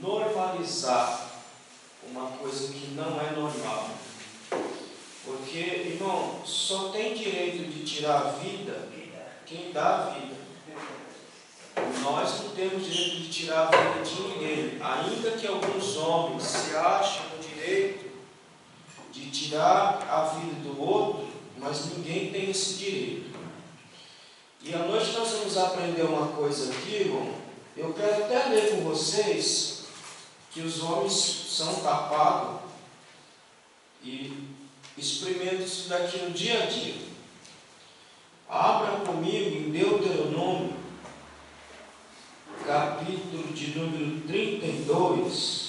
normalizar uma coisa que não é normal. Porque, irmão, só tem direito de tirar a vida quem dá a vida. Nós não temos direito de tirar a vida de ninguém. Ainda que alguns homens se achem no direito de tirar a vida do outro, mas ninguém tem esse direito. E à noite nós vamos aprender uma coisa aqui, irmão. Eu quero até ler com vocês que os homens são tapados e experimentam isso daqui no dia a dia. Abra comigo em Deuteronômio, capítulo de número 32.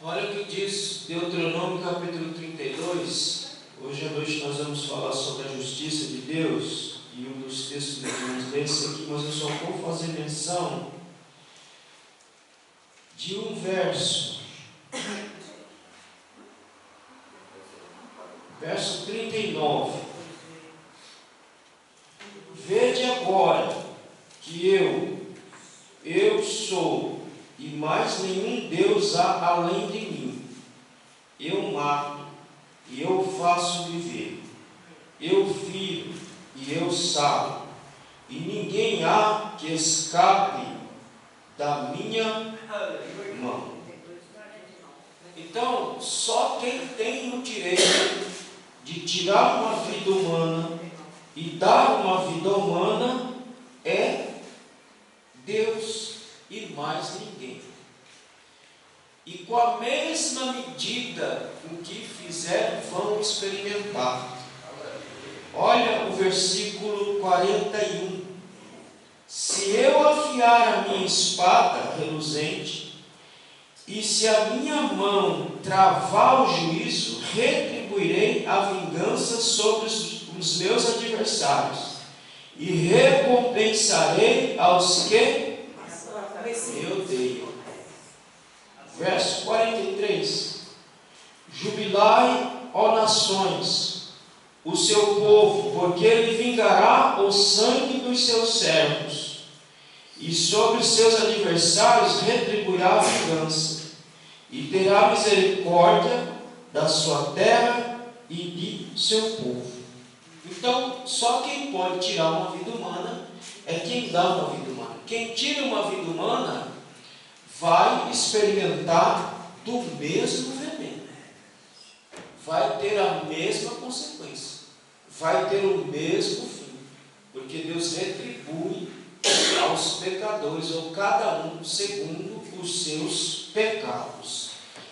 Olha o que diz Deuteronômio capítulo 32. Hoje à noite nós vamos falar sobre a justiça de Deus. E um dos textos que nós vamos ler esse aqui, mas eu só vou fazer menção de um verso. Verso 39. Vede agora que eu sou, e mais nenhum Deus há além de mim. Eu mato e eu faço viver. Eu firo e eu salvo. E ninguém há que escape da minha mão. Então, só quem tem o direito de tirar uma vida humana e dar uma vida humana é Deus e mais ninguém. E com a mesma medida o que fizeram vão experimentar. Olha o versículo 41. Se eu afiar a minha espada reluzente, e se a minha mão travar o juízo, retribuirei a vingança sobre os meus adversários, e recompensarei aos que me odeiam. Verso 43. Jubilai, ó nações, o seu povo, porque ele vingará o sangue dos seus servos, e sobre os seus adversários retribuirá a vingança, e terá misericórdia da sua terra e de seu povo. Então, só quem pode tirar uma vida humana é quem dá uma vida humana. Quem tira uma vida humana vai experimentar do mesmo veneno, vai ter a mesma consequência, vai ter o mesmo fim, porque Deus retribui aos pecadores, ou cada um segundo os seus pecados.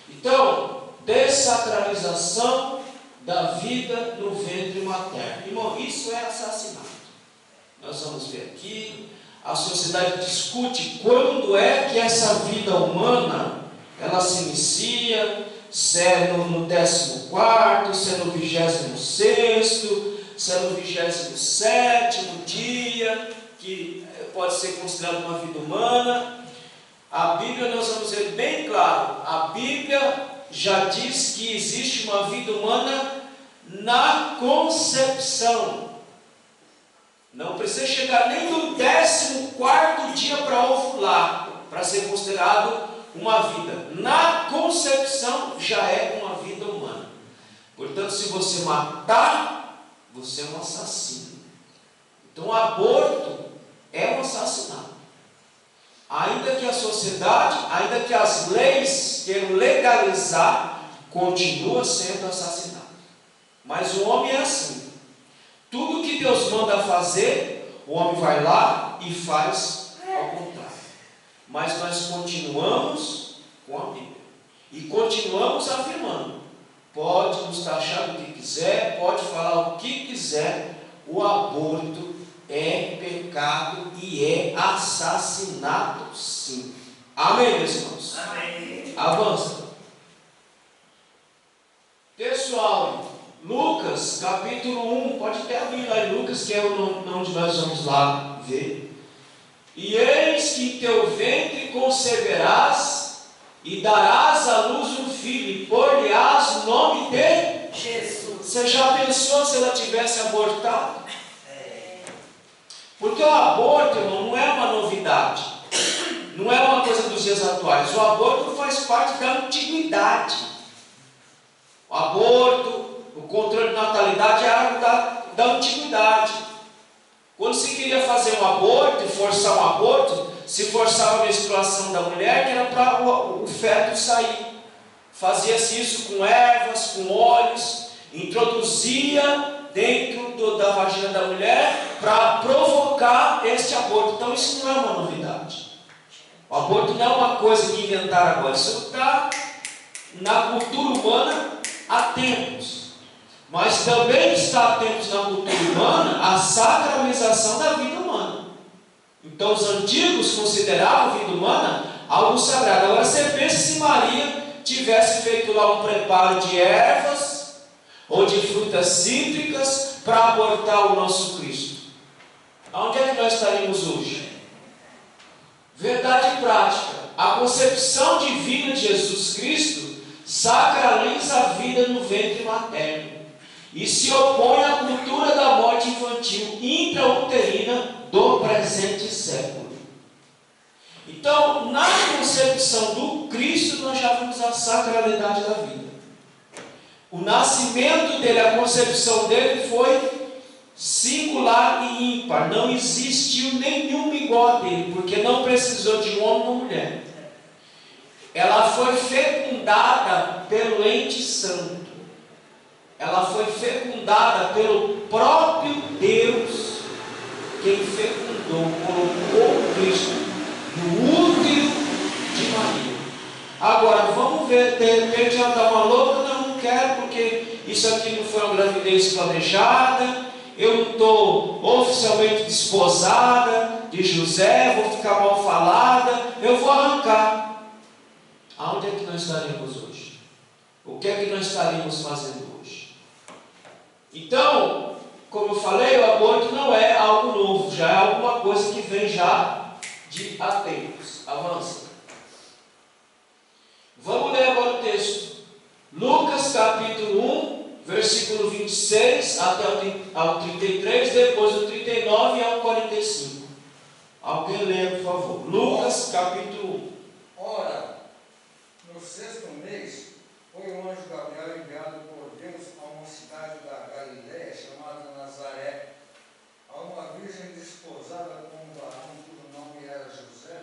Então, dessacralização da vida no ventre materno. Irmão, isso é assassinato. Nós vamos ver aqui. A sociedade discute quando é que essa vida humana ela se inicia, se é no 14º, se é no 26º, se é no 27º dia, que pode ser considerado uma vida humana. A Bíblia, nós vamos ver bem claro, a Bíblia já diz que existe uma vida humana na concepção. Não precisa chegar nem no 14º dia para ovular, para ser considerado uma vida. Na concepção já é uma vida humana. Portanto, se você matar, você é um assassino. Então, o aborto é um assassinato. Ainda que a sociedade, ainda que as leis queiram legalizar, continua sendo assassinato. Mas o homem é assim. Tudo que Deus manda fazer, o homem vai lá e faz ao contrário. Mas nós continuamos com a Bíblia. E continuamos afirmando. Pode nos taxar do que quiser, pode falar o que quiser, o aborto é pecado e é assassinato, sim. Amém, meus irmãos? Amém. Avança. Pessoal, Lucas, capítulo 1, pode até abrir lá em Lucas, que é onde nós vamos lá ver. E eis que em teu ventre conceberás e darás à luz um filho, e por-lhe-ás o nome de Jesus. Você já pensou se ela tivesse abortado? Porque o aborto, irmão, não é uma novidade, não é uma coisa dos dias atuais. O aborto faz parte da antiguidade. O aborto, o controle de natalidade é algo da antiguidade. Quando se queria fazer um aborto, forçar um aborto, se forçava a menstruação da mulher, que era para o feto sair. Fazia-se isso com ervas, com óleos, introduzia dentro da vagina da mulher para provocar este aborto. Então isso não é uma novidade. O aborto não é uma coisa que inventaram agora. Isso está na cultura humana há tempos. Mas também está há tempos na cultura humana a sacralização da vida humana. Então os antigos consideravam a vida humana algo sagrado. Agora você pensa se Maria tivesse feito lá um preparo de ervas ou de frutas cítricas para abortar o nosso Cristo. Aonde é que nós estaríamos hoje? Verdade prática. A concepção divina de Jesus Cristo sacraliza a vida no ventre materno e se opõe à cultura da morte infantil intrauterina do presente século. Então, na concepção do Cristo, nós já vimos a sacralidade da vida. O nascimento dele, a concepção dele foi singular e ímpar. Não existiu nenhum igual a dele, porque não precisou de um homem ou mulher. Ela foi fecundada pelo ente santo. Ela foi fecundada pelo próprio Deus, quem fecundou, colocou o Cristo no útero de Maria. Agora, vamos ver, de repente ela está uma louca, não quero, porque isso aqui não foi uma gravidez planejada, eu não estou oficialmente desposada de José, vou ficar mal falada, eu vou arrancar. Aonde é que nós estaremos hoje? O que é que nós estaríamos fazendo hoje? Então, como eu falei, o aborto não é algo novo, já é alguma coisa que vem já de há tempos. Avança. Vamos ler agora o texto. Lucas capítulo 1, versículo 26 até ao 33, depois do 39 e ao 45. Alguém lê, por favor. Lucas capítulo 1. Ora, no 6º mês, foi o anjo Gabriel enviado por Deus a uma cidade da Galiléia chamada Nazaré, a uma virgem desposada com um varão cujo nome era José,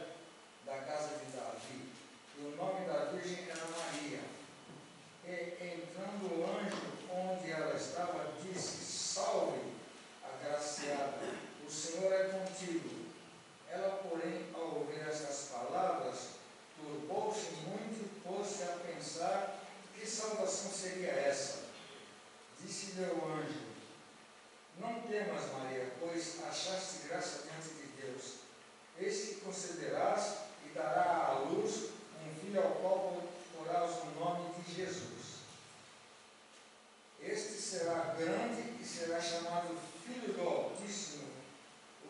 da casa de Davi, e o nome da virgem era Maria. E entrando o anjo onde ela estava, disse: Salve, agraciada, o Senhor é contigo. Ela, porém, ao ouvir estas palavras, turbou-se muito e pôs-se a pensar que salvação seria essa. Disse-lhe o anjo: Não temas, Maria, pois achaste graça diante de Deus. Eis que concederás e dará à luz um filho ao qual porás o nome de Jesus. Este será grande e será chamado Filho do Altíssimo.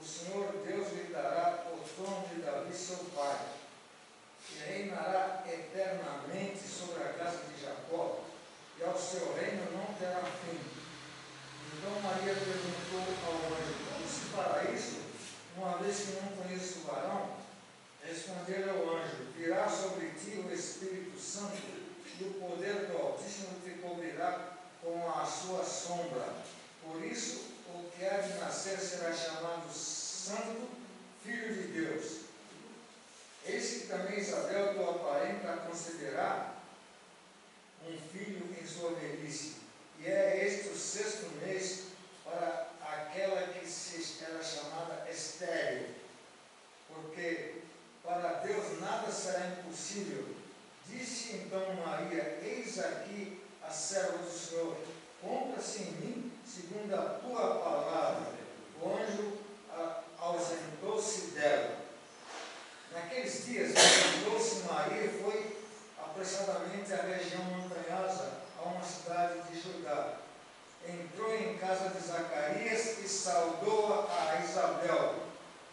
O Senhor Deus lhe dará o trono de Davi, seu pai, e reinará eternamente sobre a casa de Jacó, e ao seu reino não terá fim. Então Maria perguntou ao anjo: Como se fará isso, uma vez que não conheço o varão? Respondeu o anjo: Virá sobre ti o Espírito Santo, e o poder do Altíssimo te cobrirá com a sua sombra. Por isso, o que há de nascer será chamado Santo, Filho de Deus. Eis que também Isabel, tua parenta, conceberá um filho em sua velhice, e é este o 6º mês para aquela que era chamada estéril, porque para Deus nada será impossível. Disse então Maria: Eis aqui a serva do Senhor, cumpra-se em mim segundo a tua palavra. O anjo ausentou-se dela. Naqueles dias, ausentou-se Maria e foi apressadamente à região montanhosa, a uma cidade de Judá. Entrou em casa de Zacarias e saudou a Isabel.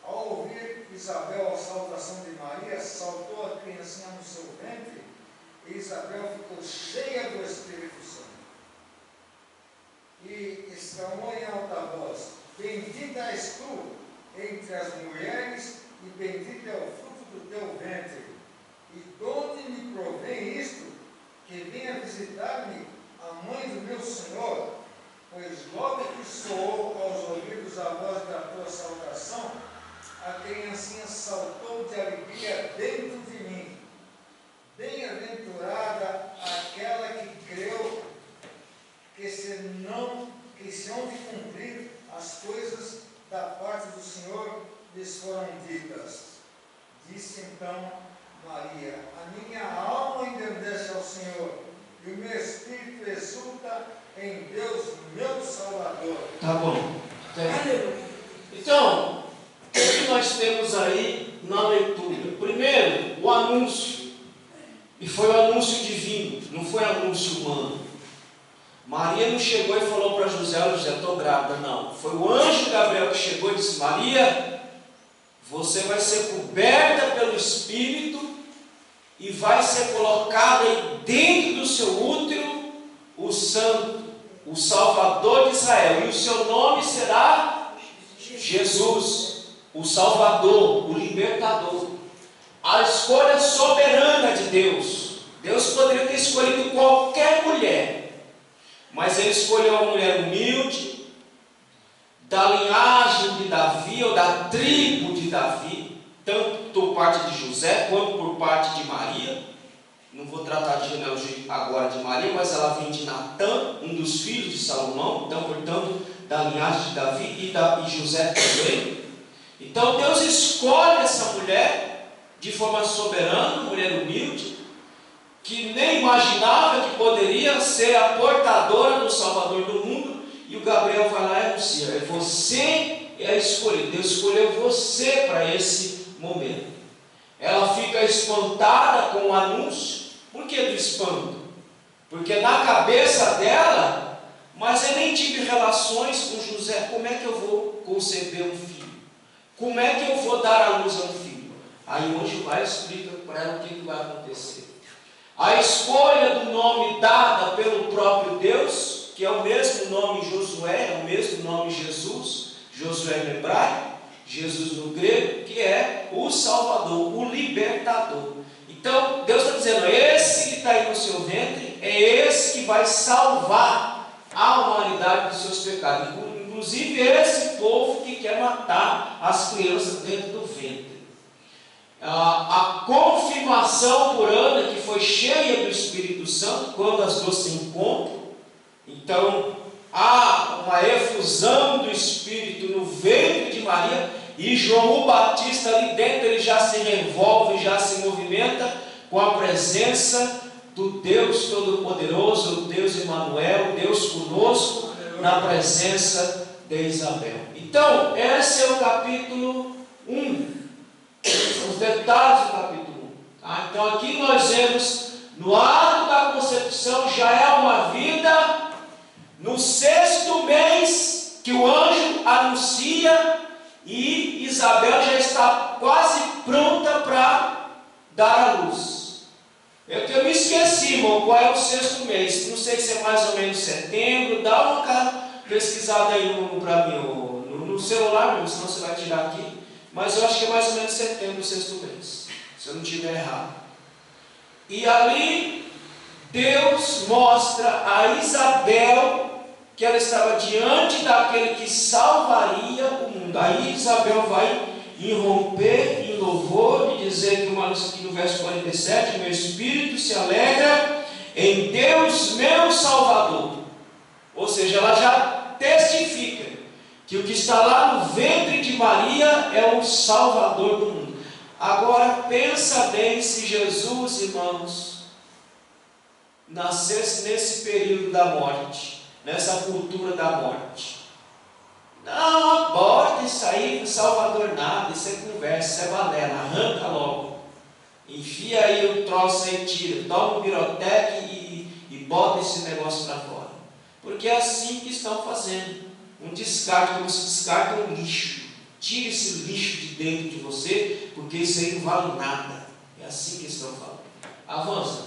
Ao ouvir Isabel a saudação de Maria, saltou a criancinha no seu ventre, E Isabel ficou cheia do Espírito Santo. E exclamou em alta voz: Bendita és tu entre as mulheres, e bendito é o fruto do teu ventre. E de onde me provém isto, que venha visitar-me a mãe do meu Senhor? Pois logo que soou aos ouvidos a voz da tua saudação, a criancinha saltou de alegria dentro de mim. Bem-aventurada aquela que creu que se hão de cumprir as coisas da parte do Senhor lhes foram ditas. Disse então Maria: a minha alma engrandece ao Senhor, e o meu espírito exulta em Deus, meu Salvador. Tá bom. Então, o que nós temos aí na leitura? Primeiro, o anúncio. E foi o anúncio divino, não foi anúncio humano. Maria não chegou e falou para José: José, estou grávida. Não. Foi o anjo Gabriel que chegou e disse: Maria, você vai ser coberta pelo Espírito e vai ser colocada aí dentro do seu útero o Santo, o Salvador de Israel. E o seu nome será Jesus, o Salvador, o Libertador. A escolha soberana de Deus. Deus poderia ter escolhido qualquer mulher, mas Ele escolheu uma mulher humilde, da linhagem de Davi, ou da tribo de Davi, tanto por parte de José, quanto por parte de Maria. Não vou tratar de genealogia agora de Maria, mas ela vem de Natã, um dos filhos de Salomão, então, portanto, da linhagem de Davi e José também. Então, Deus escolhe essa mulher de forma soberana, mulher humilde, que nem imaginava que poderia ser a portadora do Salvador do mundo, e o Gabriel vai lá e anuncia: você é a escolhida, Deus escolheu você para esse momento. Ela fica espantada com o anúncio. Por que do espanto? Porque na cabeça dela, mas eu nem tive relações com José, como é que eu vou conceber um filho? Como é que eu vou dar à luz a um filho? Aí o anjo vai e explica para ela o que vai acontecer. A escolha do nome dada pelo próprio Deus, que é o mesmo nome Josué, é o mesmo nome Jesus, Josué no hebraico, Jesus no grego, que é o Salvador, o Libertador. Então Deus está dizendo: esse que está aí no seu ventre é esse que vai salvar a humanidade dos seus pecados, inclusive esse povo que quer matar as crianças dentro do ventre. A confirmação por Ana, que foi cheia do Espírito Santo, quando as duas se encontram. Então há uma efusão do Espírito no ventre de Maria, e João o Batista ali dentro, ele já se revolve, já se movimenta com a presença do Deus Todo-Poderoso, o Deus Emmanuel, Deus conosco, na presença de Isabel. Então, esse é o capítulo 1, os detalhes do capítulo 1. Tá? Então aqui nós vemos, no ato da concepção, já é uma vida. No 6º mês que o anjo anuncia, e Isabel já está quase pronta para dar à luz. Eu me esqueci, irmão, qual é o 6º mês. Não sei se é mais ou menos setembro. Dá uma pesquisada aí para mim no celular, mesmo, senão você vai tirar aqui. Mas eu acho que é mais ou menos setembro, o 6º mês, se eu não estiver errado. E ali Deus mostra a Isabel que ela estava diante daquele que salvaria o mundo. Aí Isabel vai irromper em louvor e dizer que aqui no verso 47, meu espírito se alegra em Deus meu Salvador. Ou seja, ela já testifica que o que está lá no ventre de Maria é o Salvador do mundo. Agora pensa bem se Jesus, irmãos, nascesse nesse período da morte, nessa cultura da morte. Não, aborta isso aí, Salvador nada, isso é conversa, isso é balela, arranca logo. Enfia aí o troço aí, tira, toma um biroteque e bota esse negócio para fora. Porque é assim que estão fazendo. Um descarte, como se descarta um lixo. Tira esse lixo de dentro de você, porque isso aí não vale nada. É assim que estão falando. Avança.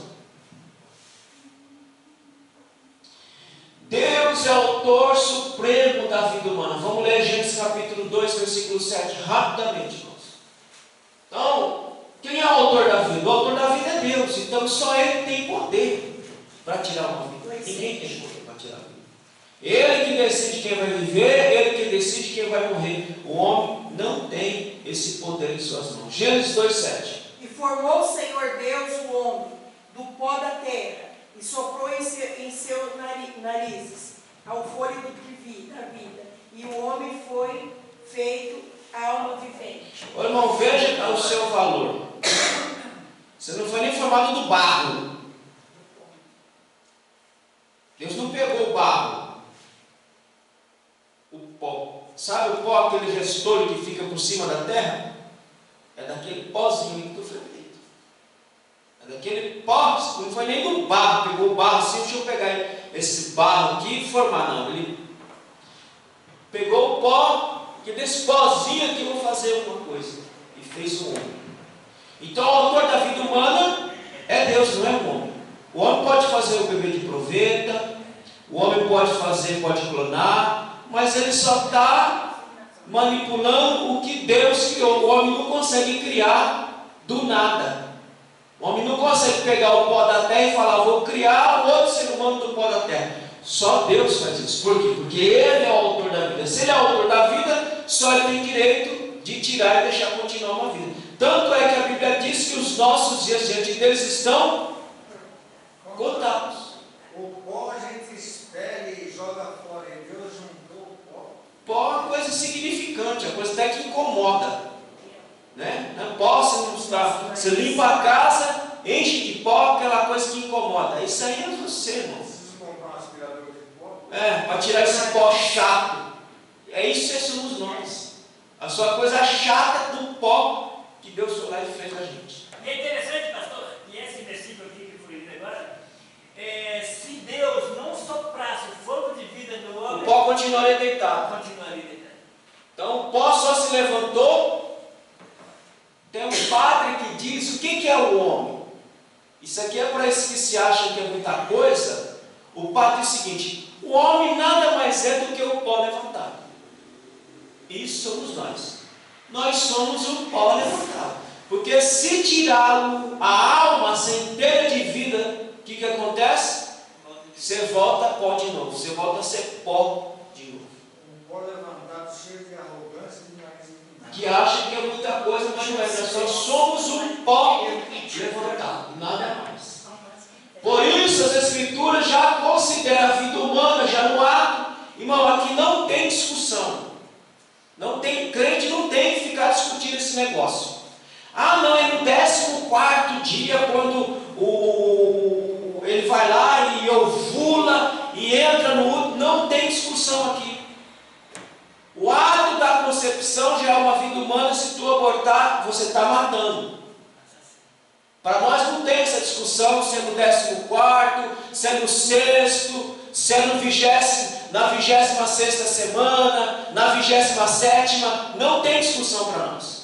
Deus é o autor supremo da vida humana. Vamos ler Gênesis capítulo 2, versículo 7, rapidamente, irmãos. Então, quem é o autor da vida? O autor da vida é Deus. Então, só Ele tem poder para tirar uma vida. Ninguém tem poder para tirar a vida. Ele que decide quem vai viver, Ele que decide quem vai morrer. O homem não tem esse poder em suas mãos. Gênesis 2, 7. E formou o Senhor Deus o homem do pó da terra, e soprou em seus narizes ao fôlego da vida, e o homem foi feito alma vivente. Ô irmão, veja o seu valor. Você não foi nem formado do barro. Deus não pegou o barro, o pó. Sabe o pó, aquele restolho que fica por cima da terra? É daquele pozinho que tu foi feito. É daquele pó, não foi nem do barro. Pegou o barro assim, deixa eu pegar esse barro aqui e formar. Não, ele pegou o pó, que desse pozinho aqui eu vou fazer alguma coisa. E fez o homem. Então o autor da vida humana é Deus, não é o homem. O homem pode fazer o bebê de proveta, o homem pode clonar, mas ele só está manipulando o que Deus criou. O homem não consegue criar do nada. O homem não consegue pegar o pó da terra e falar, vou criar um outro ser humano do pó da terra. Só Deus faz isso. Por quê? Porque Ele é o autor da vida. Se Ele é o autor da vida, só Ele tem direito de tirar e deixar continuar uma vida. Tanto é que a Bíblia diz que os nossos dias diante deles estão contados. O pó a gente espelha e joga fora, e Deus juntou o pó. Pó é uma coisa insignificante, é uma coisa até que incomoda. Né? Pó, você limpa a casa, enche de pó, aquela coisa que incomoda. Isso aí é você, irmão. Preciso comprar um aspirador de pó. Para tirar esse pó chato. É isso que somos nós. A sua coisa chata do pó que Deus foi lá e fez a gente. É interessante, pastor, e esse versículo aqui que foi lido agora, se Deus não soprasse o fogo de vida no homem, O pó continuaria deitado. continuaria deitado. Então o pó só se levantou. Tem um padre que diz o que é o homem. Isso aqui é para esses que se acham que é muita coisa. O padre diz o seguinte: o homem nada mais é do que o pó levantado. Isso somos nós. Nós somos o pó levantado. Porque se tirá-lo a alma sem ter de vida, o que acontece? Você volta a pó de novo. Você volta a ser pó de novo. Um pó levantado cheio de arrogância e de nariz empinado. Que acha que é muita coisa, mas não é. Nós só somos um pó levantado, nada mais. Por isso as Escrituras já consideram a vida humana já no ato. Irmão, aqui não tem discussão. Não tem crente, não tem que ficar discutindo esse negócio. Não, é no 14º dia, quando ele vai lá e ovula e entra no útero. Não tem discussão aqui. O ato da concepção já é uma vida humana. Se tu abortar, você está matando. Para nós não tem essa discussão se é no 14º, se é no 6º, se é na 26ª semana, na 27ª. Não tem discussão para nós.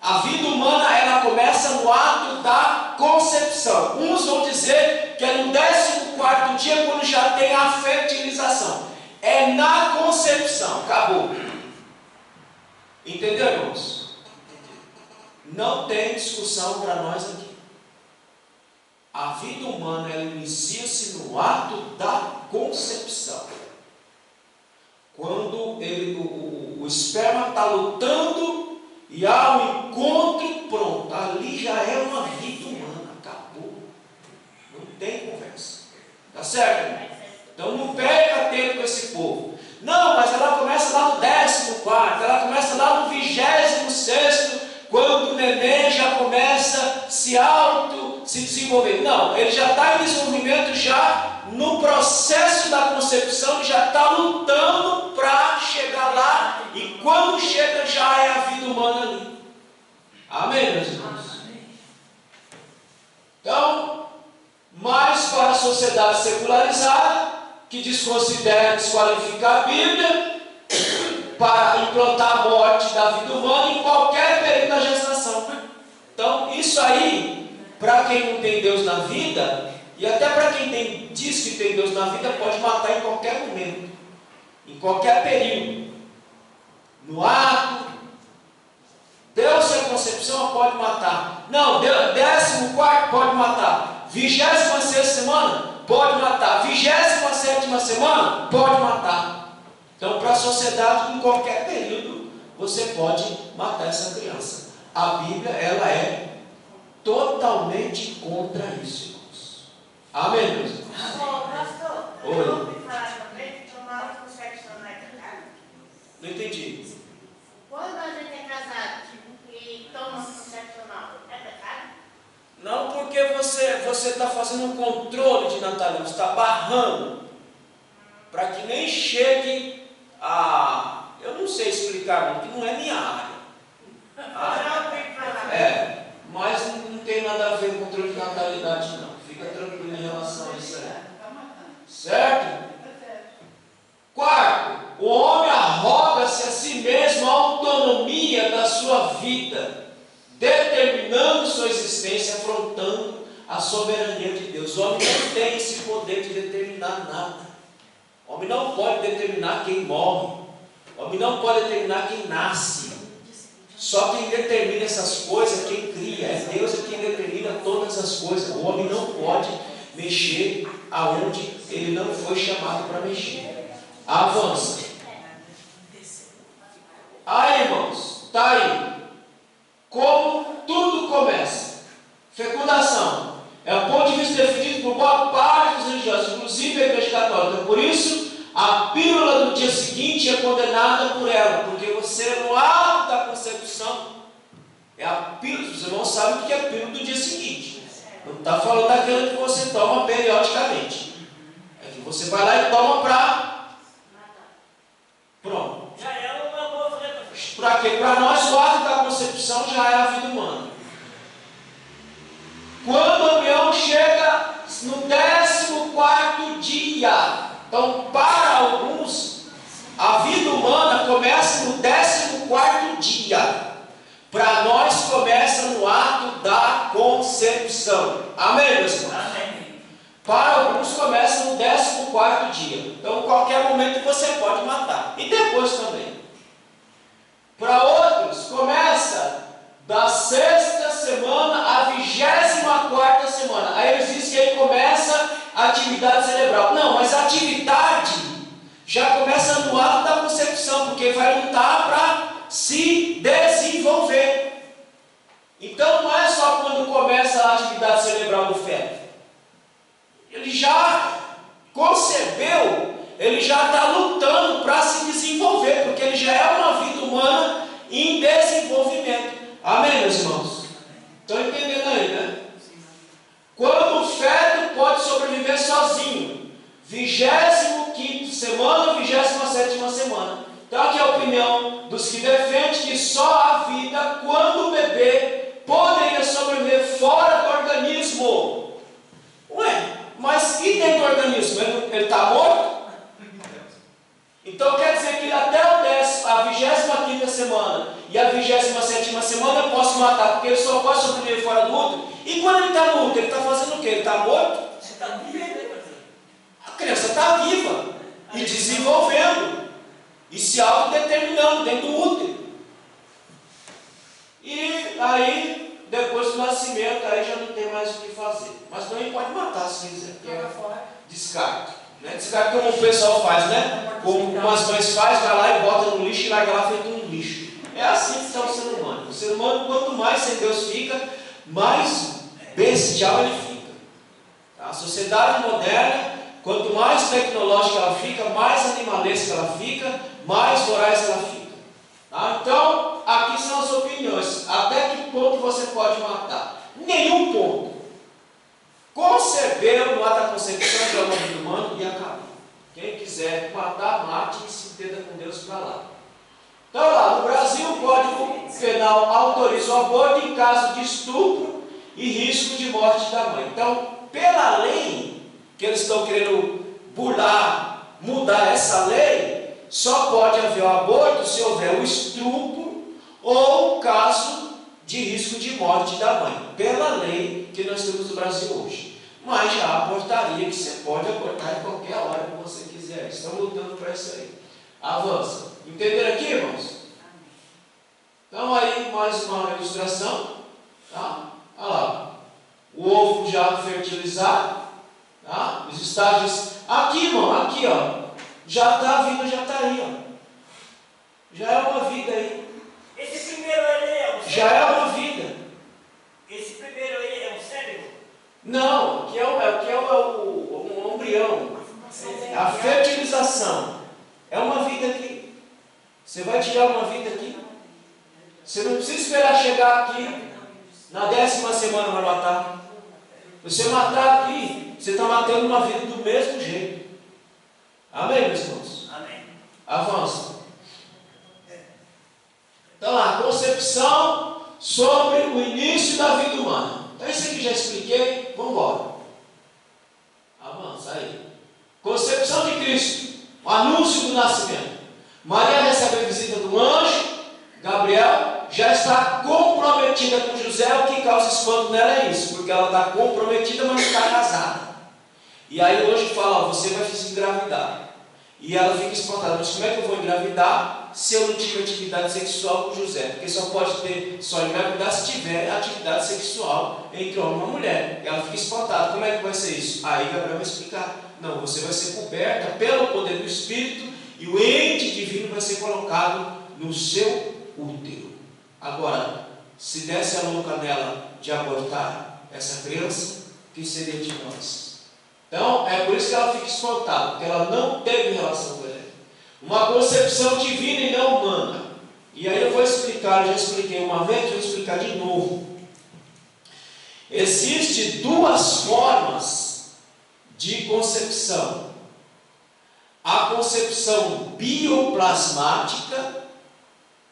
A vida humana, ela começa no ato da concepção. Uns vão dizer que é no 14º dia, quando já tem a fertilização. É na concepção. Acabou. Entendeu, irmãos? Não tem discussão para nós aqui. A vida humana, ela inicia-se no ato da concepção. Quando o esperma está lutando e há um encontro, pronto. Ali já é uma vida humana. Acabou. Não tem conversa. Tá certo? Então não perca tempo com esse povo. Não, mas ela começa lá no 14º, ela começa lá no 26º, quando o neném já começa a se desenvolver. Não, ele já está em desenvolvimento, já no processo da concepção, já está lutando para chegar lá, e quando chega já é a vida humana ali. Amém, meus irmãos? Então, mas para a sociedade secularizada, que desconsidera, desqualifica a Bíblia, para implantar a morte da vida humana em qualquer período da gestação. Então, isso aí, para quem não tem Deus na vida, E até para quem diz que tem Deus na vida, pode matar em qualquer momento, em qualquer período. No ato, deu-se a concepção, pode matar. Não, 14º pode matar. 26ª semana, pode matar. 27ª semana, pode matar. Então, para a sociedade, em qualquer período, você pode matar essa criança. A Bíblia, ela é totalmente contra isso, irmãos. Amém, meus irmãos? Pastor, Oi. eu ouvi falar também que tomar anticoncepção não é pecado? Não entendi. Quando a gente é casado e toma anticoncepcional, é pecado? Não, porque você está fazendo um controle de natalidade, você está barrando para que nem chegue a... Eu não sei explicar, não, que não é minha área. Mas não tem nada a ver com controle de natalidade, não. Fica tranquilo em relação a isso aí. Certo? Quarto, o homem arroga-se a si mesmo a autonomia da sua vida, determinando sua existência, afrontando a soberania de Deus. O homem não tem esse poder de determinar nada. O homem não pode determinar quem morre. O homem não pode determinar quem nasce. Só quem determina essas coisas é quem cria. É Deus quem determina todas as coisas. O homem não pode mexer aonde ele não foi chamado para mexer. Avança. Aí, irmãos, está aí. Como tudo começa. Fecundação. É o ponto de vista definido por boa parte dos religiosos, inclusive a Igreja Católica. Por isso, a pílula do dia seguinte é condenada por ela, porque você, no ato da concepção, é a pílula. Os irmãos sabem o que é a pílula do dia seguinte. Não está falando daquela que você toma periodicamente. É que você vai lá e toma para... Pronto. Já é uma boa frente. Para quê? Para nós, o ato da concepção já é a vida humana. Quando o embrião chega no 14º dia, então, para alguns, a vida humana começa no 14º dia. Para nós, começa no ato da concepção. Amém, meus irmãos? Amém. Para alguns, começa no 14º dia. Então, em qualquer momento, você pode matar. E depois também. Para outros, começa da 6ª semana à 24ª semana. Aí eles dizem que aí começa a atividade cerebral. Não, mas a atividade já começa no ato da concepção, porque vai lutar para se desenvolver. Então não é só quando começa a atividade cerebral do feto. Ele já concebeu, ele já está lutando para se desenvolver, porque ele já é uma vida humana em desenvolvimento. Amém, meus irmãos? Estão entendendo aí, né? Quando o feto pode sobreviver sozinho, 25ª semana, 27ª semana. Então aqui é a opinião dos que defendem que só a vida quando o bebê poderia sobreviver fora do organismo. Ué, mas e dentro do organismo? Ele está morto? Então quer dizer que até a 25ª semana e a 27ª semana eu posso matar, porque ele só pode sobreviver fora do útero. E quando ele está no útero, ele está fazendo o quê? Ele está morto? Você está vivendo. A criança está viva e desenvolvendo e se autodeterminando dentro do útero. E aí, depois do nascimento, aí já não tem mais o que fazer. Mas também pode matar se quiser. Joga fora. Descarte. Né? Descarte como o pessoal faz, né? Como umas mães fazem, vai lá e bota no lixo e larga lá feito um lixo. É assim que está o ser humano. O ser humano, quanto mais sem Deus fica, mais bestial ele fica. A sociedade moderna, quanto mais tecnológica ela fica, mais animalesca ela fica, mais voraz ela fica. Tá? Então, aqui são as opiniões. Até que ponto você pode matar? Nenhum ponto. Concebeu no ato da concepção de uma vida humana e acabou. Quem quiser matar, mate e se entenda com Deus para lá. Então lá, no Brasil, o Código Penal autoriza o aborto em caso de estupro e risco de morte da mãe. Então, pela lei que eles estão querendo burlar, mudar essa lei, só pode haver o aborto se houver o estupro ou caso de risco de morte da mãe, pela lei que nós temos no Brasil hoje. mas já abortaria, que você pode abortar em qualquer hora que você quiser. Estamos lutando para isso aí. Avança. Entenderam aqui, irmãos? Então aí mais uma ilustração. Tá? Olha lá. O ovo já fertilizado. Tá? Os estágios. Aqui, irmão, aqui, ó. Já está, a vida já está aí, ó. Já é uma vida aí. Esse primeiro ele é o cérebro? Já é uma vida. Esse primeiro aí é o cérebro? Não, aqui é o embrião. É a fertilização. É uma vida aqui. Você vai tirar uma vida aqui. Você não precisa esperar chegar aqui na 10ª semana para matar. Você matar aqui, você está matando uma vida do mesmo jeito. Amém, meus irmãos? Amém. Avança. Então lá, concepção sobre o início da vida humana. Então isso aqui já expliquei, vamos embora. Avança aí. Concepção de Cristo, o anúncio do nascimento. Maria recebe a visita do anjo, Gabriel, já está comprometida com José. O que causa espanto nela é isso, porque ela está comprometida, mas não está casada. E aí o anjo fala, ó, você vai se engravidar. E ela fica espantada, mas como é que eu vou engravidar se eu não tive atividade sexual com José? Porque só pode ter, só engravidar se tiver atividade sexual entre homem e uma mulher. E ela fica espantada, como é que vai ser isso? Aí Gabriel vai explicar, não, você vai ser coberta pelo poder do Espírito e o ente divino vai ser colocado no seu útero. Agora, se desse a louca nela de abortar essa criança, o que seria de nós? Então, é por isso que ela fica espantada, porque ela não teve relação com ele. Uma concepção divina e não humana. E aí eu vou explicar, eu já expliquei uma vez, vou explicar de novo. Existem duas formas de concepção. A concepção bioplasmática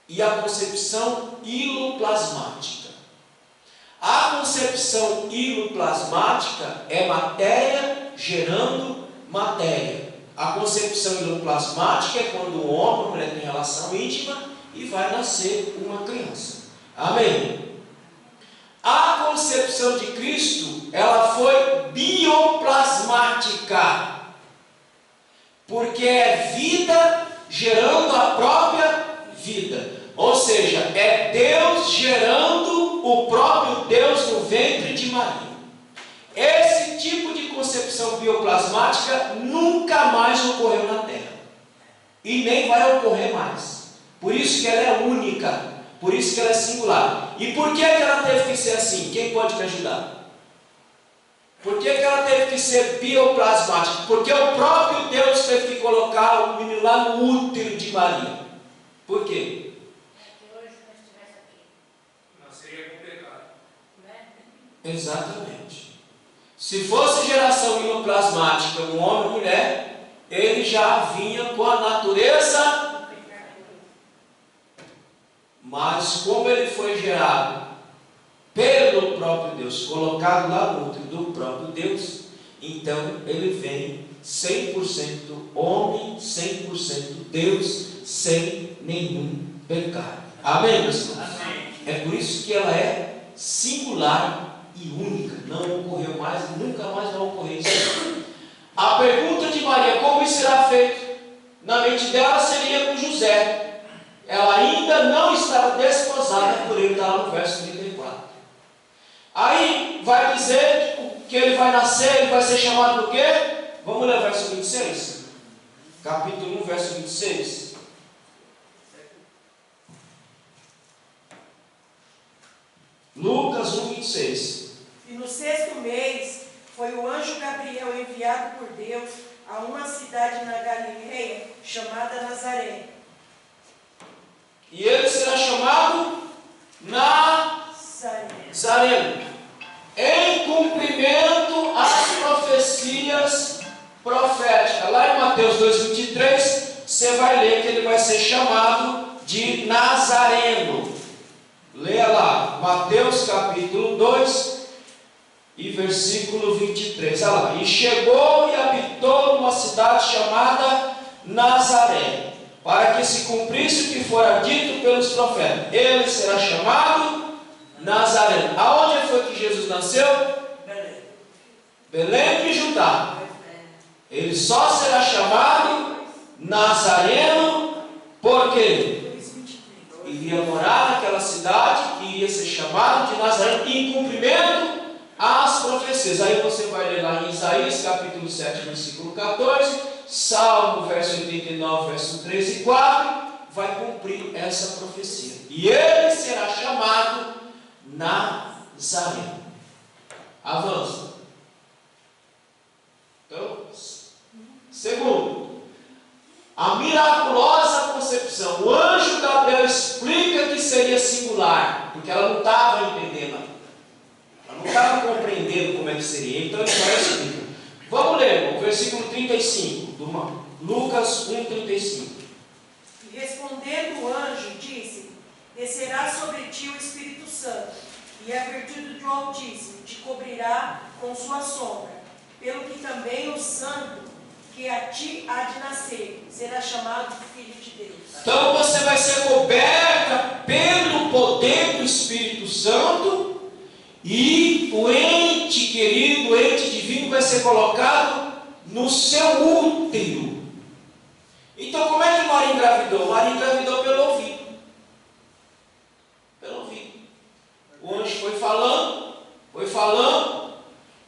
e a concepção hiloplasmática. A concepção hiloplasmática é matéria gerando matéria. A concepção hiloplasmática é quando o homem e a mulher têm relação íntima e vai nascer uma criança. Amém? A concepção de Cristo, ela foi bioplasmática, porque é vida gerando a própria vida. Ou seja, é Deus gerando o próprio Deus no ventre de Maria. Esse tipo de concepção bioplasmática nunca mais ocorreu na Terra. E nem vai ocorrer mais. Por isso que ela é única. Por isso que ela é singular. E por que ela teve que ser assim? Quem pode me ajudar? Por que ela teve que ser bioplasmática? Porque o próprio Deus teve que colocar o menino lá no útero de Maria. Por quê? Exatamente. Se fosse geração hiloplasmática, um homem e mulher, ele já vinha com a natureza, mas como ele foi gerado pelo próprio Deus, colocado lá no útero do próprio Deus, então ele vem 100% homem, 100% Deus, sem nenhum pecado. Amém, meus irmãos? É por isso que ela é singular e única, não ocorreu mais e nunca mais vai ocorrer isso. A pergunta de Maria, como isso será feito? Na mente dela seria com José. Ela ainda não estava desposada por ele, está lá no verso 34. Aí vai dizer que ele vai nascer, ele vai ser chamado do quê? Vamos ler o verso 26? Capítulo 1, verso 26. Lucas 1, 26. E no 6º mês foi o anjo Gabriel enviado por Deus a uma cidade na Galileia chamada Nazaré. E ele será chamado Nazareno, em cumprimento às profecias proféticas. Lá em Mateus 2,23, você vai ler que ele vai ser chamado de Nazareno. Leia lá, Mateus capítulo 2 e versículo 23. Olha lá. E chegou e habitou numa cidade chamada Nazaré, para que se cumprisse o que fora dito pelos profetas. Ele será chamado Nazareno. Aonde foi que Jesus nasceu? Belém. Belém de Judá. Ele só será chamado Nazareno, porque iria morar naquela cidade, que iria ser chamado de Nazareno, em cumprimento às profecias. Aí você vai ler lá em Isaías, capítulo 7, versículo 14, Salmo, verso 89, verso 3 e 4, vai cumprir essa profecia. E ele será chamado Nazareno. Avança. Então, segundo, a miraculosa concepção. O anjo Gabriel explica que seria singular, porque ela não estava entendendo. Ela não estava compreendendo como é que seria. Então ele vai explicar. Vamos ler o versículo 35, do Lucas 1,35. E respondendo o anjo, disse: descerá sobre ti o Espírito Santo, e a virtude do Altíssimo te cobrirá com sua sombra. Pelo que também o santo que a ti há de nascer será chamado Filho de Deus. Então você vai ser coberta pelo poder do Espírito Santo, e o ente querido, o ente divino vai ser colocado no seu útero. Então como é que Maria engravidou? Maria engravidou pelo ouvido. Pelo ouvido. O anjo foi falando,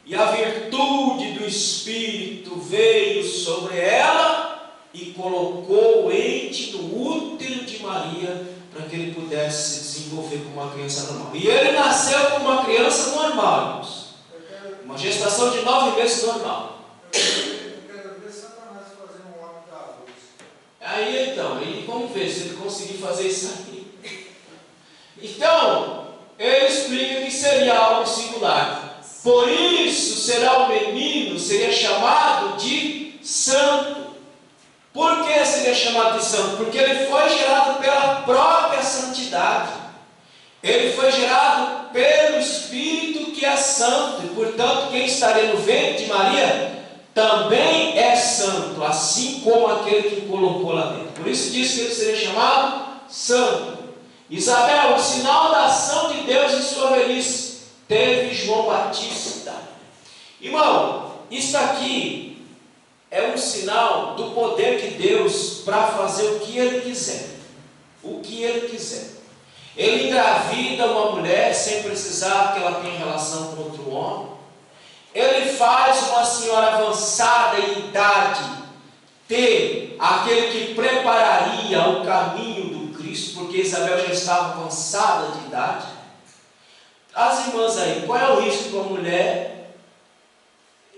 e a virtude do Espírito veio sobre ela e colocou o ente no útero de Maria para que ele pudesse se desenvolver como uma criança normal. E ele nasceu como uma criança normal, irmãos. Uma gestação de 9 meses normal. Eu quero ver Satanás fazer um homem da luz. Aí então, vamos ver se ele conseguir fazer isso aí. Então, ele explica que seria algo singular. Por isso será o menino, seria chamado de santo. Por que seria chamado de santo? Porque ele foi gerado pela própria santidade. Ele foi gerado pelo Espírito que é santo. E portanto, quem estaria no ventre de Maria também é santo, assim como aquele que colocou lá dentro. Por isso diz que ele seria chamado santo. Isabel, o sinal da ação de Deus em sua velhice, teve João Batista. Irmão, isso aqui é um sinal do poder de Deus para fazer o que Ele quiser. O que Ele quiser. Ele engravida uma mulher sem precisar que ela tenha relação com outro homem. Ele faz uma senhora avançada em idade ter aquele que prepararia o caminho do Cristo, porque Isabel já estava avançada de idade. As irmãs aí, qual é o risco de uma mulher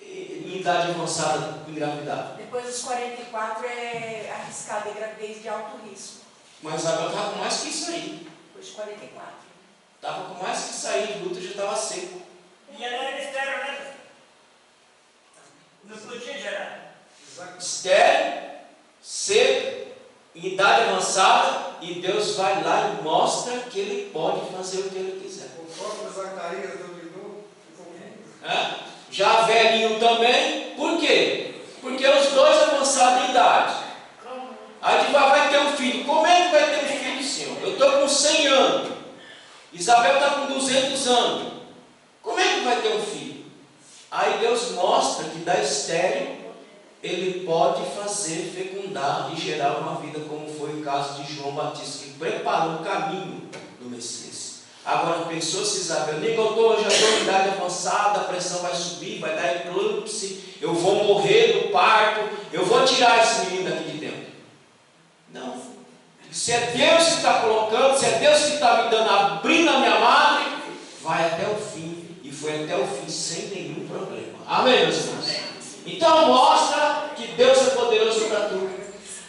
em idade avançada engravidar? Depois dos 44 é arriscada, é gravidez de alto risco. Mas Isabel estava com mais que isso aí. Depois de 44. Estava com mais que isso aí, o útero já estava seco. E ela era estéril, né? Não podia gerar. Estéril, seco, em idade avançada, e Deus vai lá e mostra que Ele pode fazer o que Ele quiser. O próprio Zacarias duvidou, ficou vivo. Já velhinho também, por quê? Porque os dois avançados em idade. Aí vai ter um filho. Como é que vai ter um filho, Senhor? Eu estou com 100 anos. Isabel está com 200 anos. Como é que vai ter um filho? Aí Deus mostra que da estéril Ele pode fazer fecundar e gerar uma vida, como foi o caso de João Batista, que preparou o caminho do Messias. Agora pensou se Isabel, nem doutor, eu já estou em idade avançada, a pressão vai subir, vai dar eclipse, eu vou morrer no parto, eu vou tirar esse menino daqui de dentro. Não. Se é Deus que está colocando, se é Deus que está me dando, abrindo a minha madre, vai até o fim. E foi até o fim sem nenhum problema. Amém, meus irmãos? Então mostra que Deus é poderoso para tudo.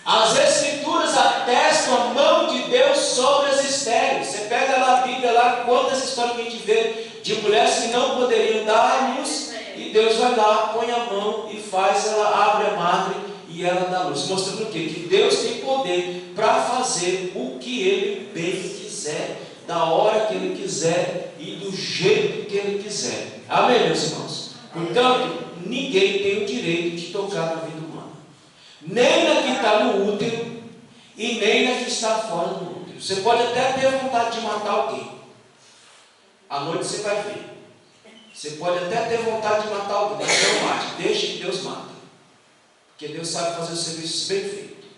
As Escrituras atestam a mão de Deus sobre as estéreis. Você pega lá a Bíblia, lá, quantas histórias que a gente vê de mulheres que não poderiam dar à luz, e Deus vai lá, põe a mão e faz, ela abre a madre e ela dá luz. Mostrando o quê? Que Deus tem poder para fazer o que Ele bem quiser, da hora que Ele quiser e do jeito que Ele quiser. Amém, meus irmãos? Portanto, ninguém tem o direito de tocar na vida humana. Nem na que está no útero e nem na que está fora do útero. Você pode até ter vontade de matar alguém. À noite você vai ver. Você pode até ter vontade de matar alguém. Mas Porque Deus sabe fazer os serviços bem feitos.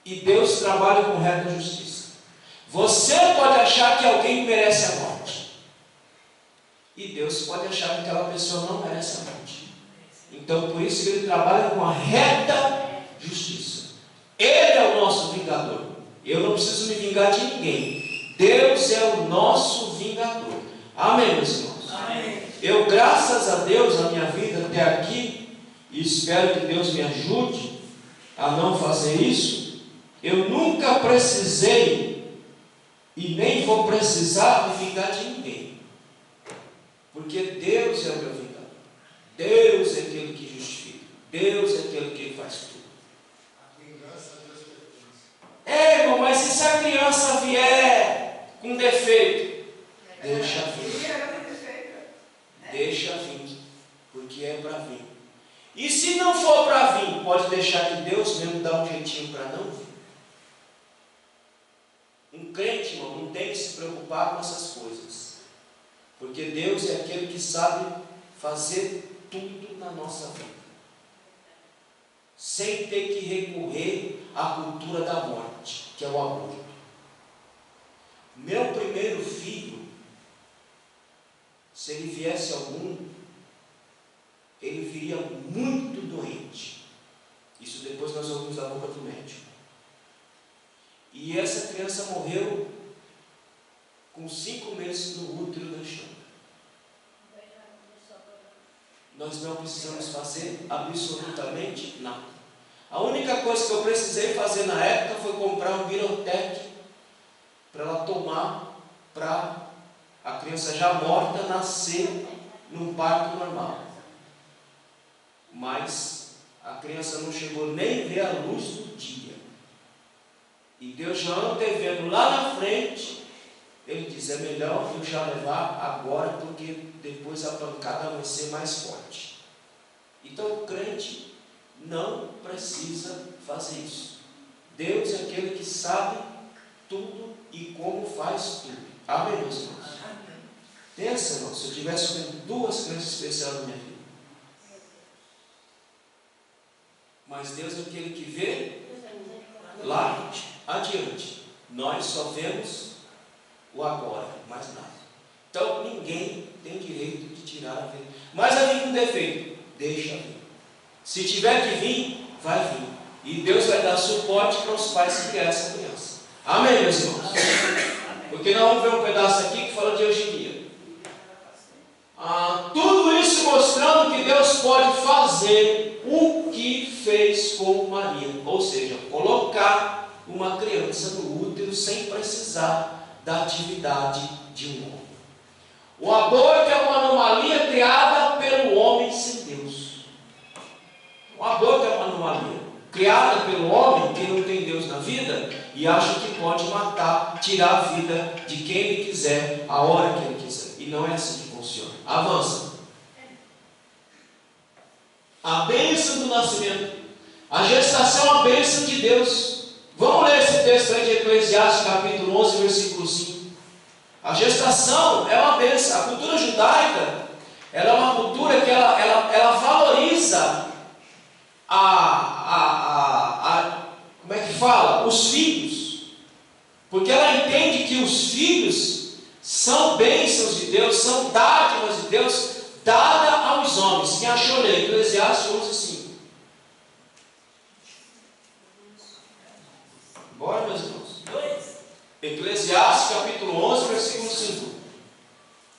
E Deus trabalha com reta justiça. Você pode achar que alguém merece a morte. E Deus pode achar que aquela pessoa não merece a morte. Então, por isso que Ele trabalha com a reta justiça. Ele é o nosso vingador. Eu não preciso me vingar de ninguém. Deus é o nosso vingador. Amém, meus irmãos? Amém. Eu, graças a Deus, na minha vida até aqui, e espero que Deus me ajude a não fazer isso, eu nunca precisei e nem vou precisar me vingar de ninguém. Porque Deus é o meu vingador. Deus é aquele que justifica. Deus é aquele que faz tudo. A vingança a Deus pertence. Irmão, mas e se a criança vier com defeito? Deixa vir. Deixa vir. Porque é para vir. E se não for para vir, pode deixar que Deus mesmo dá um jeitinho para não vir. Um crente, irmão, não tem que se preocupar com essas coisas. Porque Deus é aquele que sabe fazer tudo na nossa vida. Sem ter que recorrer à cultura da morte, que é o aborto. Meu primeiro filho, se ele viesse ao mundo, ele viria muito doente. Isso depois nós ouvimos da boca do médico. E essa criança morreu com 5 meses no útero da Xanda. Nós não precisamos fazer absolutamente nada. A única coisa que eu precisei fazer na época foi comprar um Virotec para ela tomar, para a criança já morta nascer num parto normal. Mas a criança não chegou nem a ver a luz do dia. E Deus já antevendo lá na frente, Ele diz, é melhor eu já levar agora, porque depois a pancada vai ser mais forte. Então o crente não precisa fazer isso. Deus é aquele que sabe tudo e como faz tudo. Amém, meus irmãos? Pensa, irmão, se eu tivesse com 2 crianças especiais na minha vida. Mas Deus é aquele que vê lá adiante. Nós só vemos o agora, mais nada. Então ninguém tem direito de tirar a vida. Mas vai vir com defeito, deixa vir. Se tiver que vir, vai vir. E Deus vai dar suporte para os pais que criarem essa criança. Amém, meus irmãos? Porque nós vamos ver um pedaço aqui que fala de eugenia. Tudo isso mostrando que Deus pode fazer o que fez com Maria. Ou seja, colocar uma criança no útero sem precisar da atividade de um homem. O aborto é uma anomalia criada pelo homem sem Deus. O aborto é uma anomalia criada pelo homem que não tem Deus na vida e acha que pode matar, tirar a vida de quem ele quiser, a hora que ele quiser. E não é assim que funciona. Avança. A bênção do nascimento. A gestação é uma bênção de Deus. Vamos ler esse texto aí de Eclesiastes, capítulo 11, versículo 5. A gestação é uma bênção. A cultura judaica, ela é uma cultura que ela valoriza como é que fala? Os filhos. Porque ela entende que os filhos são bênçãos de Deus, são dádivas de Deus, dada aos homens. Quem achou ler? Eclesiastes 11, 5. Bora, meus irmãos. Eclesiastes capítulo 11, versículo 5.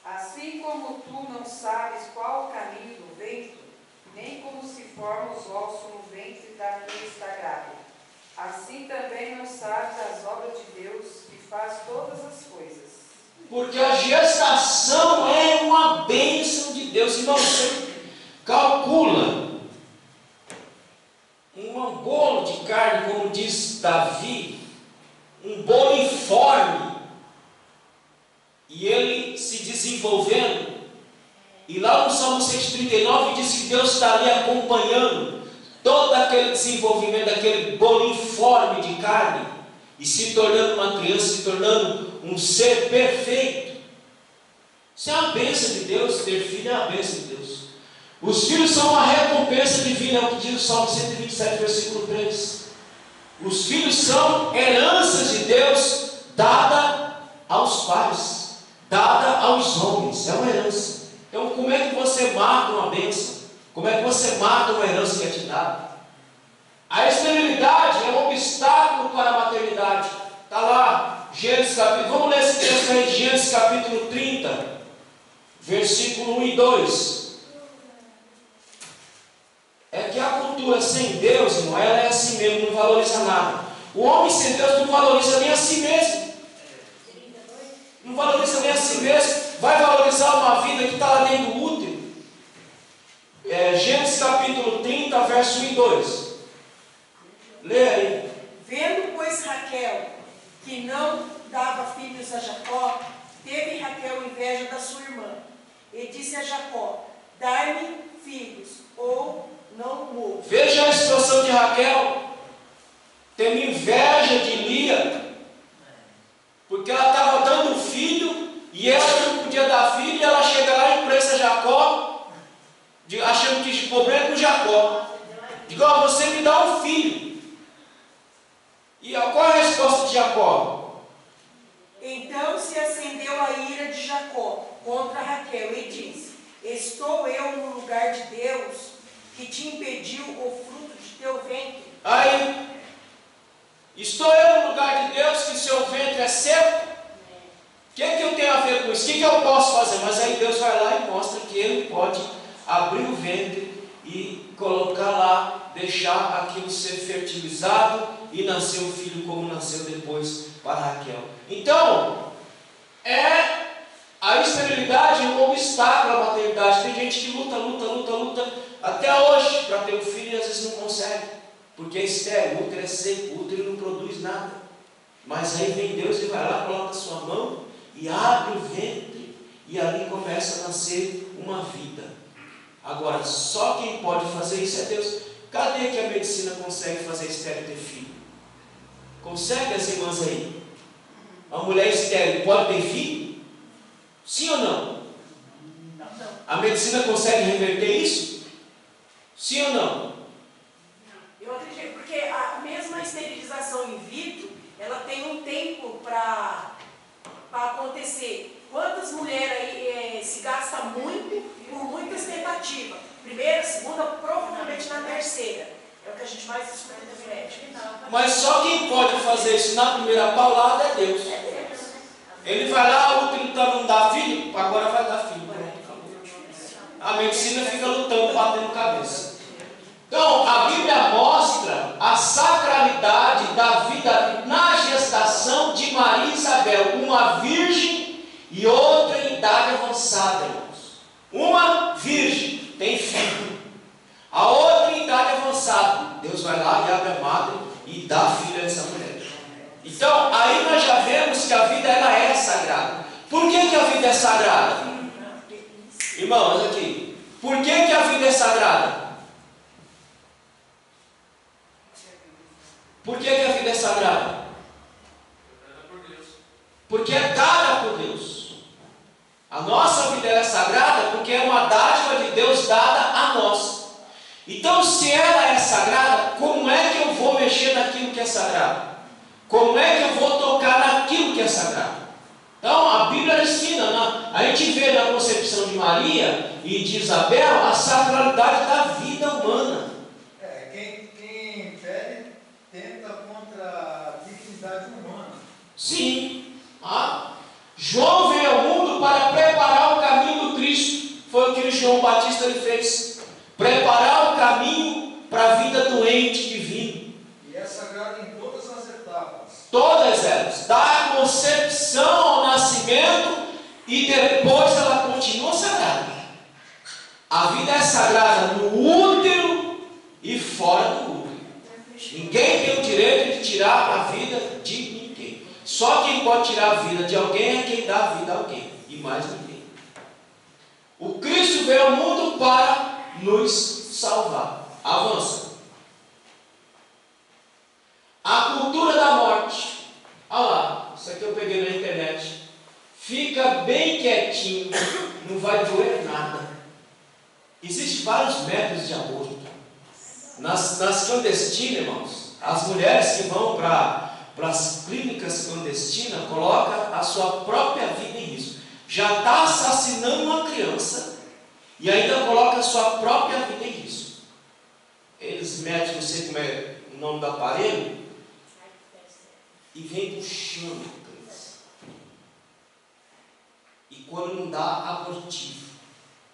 Assim como tu não sabes qual o caminho do vento, nem como se formam os ossos no ventre da que está grávida, assim também não sabes as obras de Deus, que faz todas as coisas. Porque a gestação é uma bênção de Deus. Irmão, você calcula um bolo de carne, como diz Davi, um bolo informe, e ele se desenvolvendo. E lá no Salmo 139 diz que Deus está ali acompanhando todo aquele desenvolvimento daquele bolo informe de carne e se tornando uma criança, se tornando um ser perfeito. Isso é uma bênção de Deus. Ter filho é uma bênção de Deus. Os filhos são uma recompensa divina, é o que diz o Salmo 127, versículo 3. Os filhos são heranças de Deus dada aos pais, dada aos homens, é uma herança. Então, como é que você mata uma bênção? Como é que você mata uma herança que é te dada? A esterilidade é um obstáculo para a maternidade. Está lá, Gênesis capítulo, vamos ler esse texto aí, Gênesis capítulo 30, versículo 1 e 2. É que a cultura sem Deus, irmão, ela é assim mesmo, não valoriza nada. O homem sem Deus não valoriza nem a si mesmo. Não valoriza nem a si mesmo. Vai valorizar uma vida que está lá dentro do útero. Gênesis capítulo 30, verso 1 e 2. Lê aí. Vendo, pois, Raquel que não dava filhos a Jacó, teve Raquel inveja da sua irmã, e disse a Jacó: dai-me filhos, ou não morro. Veja a situação de Raquel, tendo inveja de Lia, porque ela estava dando um filho, e ela não podia dar filho, e ela chega lá e presta Jacó, achando que o problema é com Jacó. Digo, você me dá um filho. E qual é a resposta de Jacó? Então se acendeu a ira de Jacó contra Raquel e disse: estou eu no lugar de Deus, que te impediu o fruto de teu ventre? Aí, estou eu no lugar de Deus, que seu ventre é seco? O que eu tenho a ver com isso? O que eu posso fazer? Mas aí Deus vai lá e mostra que Ele pode abrir o ventre e colocar lá, deixar aquilo ser fertilizado e nascer o filho como nasceu depois para Raquel. Então, a esterilidade é um obstáculo à maternidade. Tem gente que luta até hoje para ter um filho e às vezes não consegue, porque é estéril, o útero é seco, o útero não produz nada. Mas aí vem Deus e vai lá, coloca a sua mão e abre o ventre, e ali começa a nascer uma vida. Agora, só quem pode fazer isso é Deus. Cadê que a medicina consegue fazer estéril ter filho? Consegue, as irmãs aí? A mulher estéril pode ter filho? Sim ou não? A medicina consegue reverter isso? Sim ou não? Eu acredito, porque a mesma esterilização in vitro, ela tem um tempo para acontecer. Quantas mulheres aí se gastam muito por muitas tentativas? Primeira, segunda, provavelmente na terceira. É o que a gente mais escuta da médica. Mas só quem pode fazer isso na primeira paulada é Deus. Ele vai lá, o útero não dá filho, agora vai dar filho. A medicina fica lutando, batendo cabeça. Então, a Bíblia mostra a sacralidade da vida na gestação de Maria e Isabel, uma virgem e outra em idade avançada, irmãos. Uma virgem tem filho, a outra em idade avançada. Deus vai lá e abre a madre e dá filho a essa mulher. Então, aí nós já vemos que a vida ela é sagrada. Por que a vida é sagrada? Irmãos, aqui. Por que a vida é sagrada? Por que a vida é sagrada? Porque é dada por Deus. A nossa vida é sagrada porque é uma dádiva de Deus dada a nós. Então, se ela é sagrada, como é que eu vou mexer naquilo que é sagrado? Como é que eu vou tocar naquilo que é sagrado? Então, a Bíblia ensina, a gente vê na concepção de Maria e de Isabel a sacralidade da vida humana. Quem impede tenta contra a dignidade humana. Sim. João veio ao mundo para preparar o caminho do Cristo. Foi o que João Batista ele fez. Preparar o caminho para a vida doente divina. E é sagrado em todas as etapas. Todas elas. Da concepção ao nascimento e depois ela continua sagrada. A vida é sagrada no útero e fora do útero. Ninguém tem o direito de tirar a vida de ninguém. Só quem pode tirar a vida de alguém é quem dá a vida a alguém. E mais ninguém. O Cristo veio ao mundo para nos salvar. Avança. A cultura da morte. Olha lá, isso aqui eu peguei na internet. Fica bem quietinho, não vai doer nada. Existem vários métodos de aborto. Nas clandestinas, irmãos, as mulheres que vão para as clínicas clandestinas colocam a sua própria vida em risco. Já está assassinando uma criança e ainda coloca a sua própria vida em risco. Eles metem, não sei como é o nome do aparelho, e vem puxando a criança. E quando não dá, abortivo.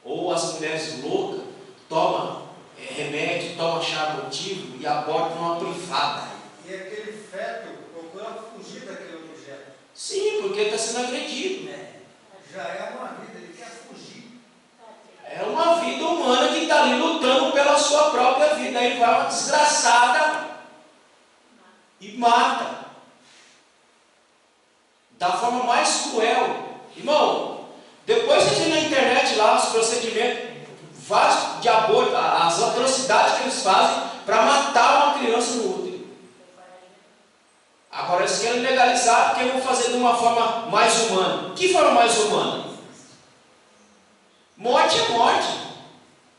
Ou as mulheres loucas tomam remédio, tomam chá abortivo e abortam numa privada. E aquele feto procura fugir daquele objeto. Sim, porque está sendo agredido. Já é uma vida, ele quer fugir. É uma vida humana que está ali lutando pela sua própria vida. Aí vai uma desgraçada e mata. Da forma mais cruel. Irmão, depois você tem na internet lá os procedimentos vários de aborto, as atrocidades que eles fazem para matar uma criança no útero. Agora eles querem legalizar porque vão fazer de uma forma mais humana. Que forma mais humana? Morte é morte.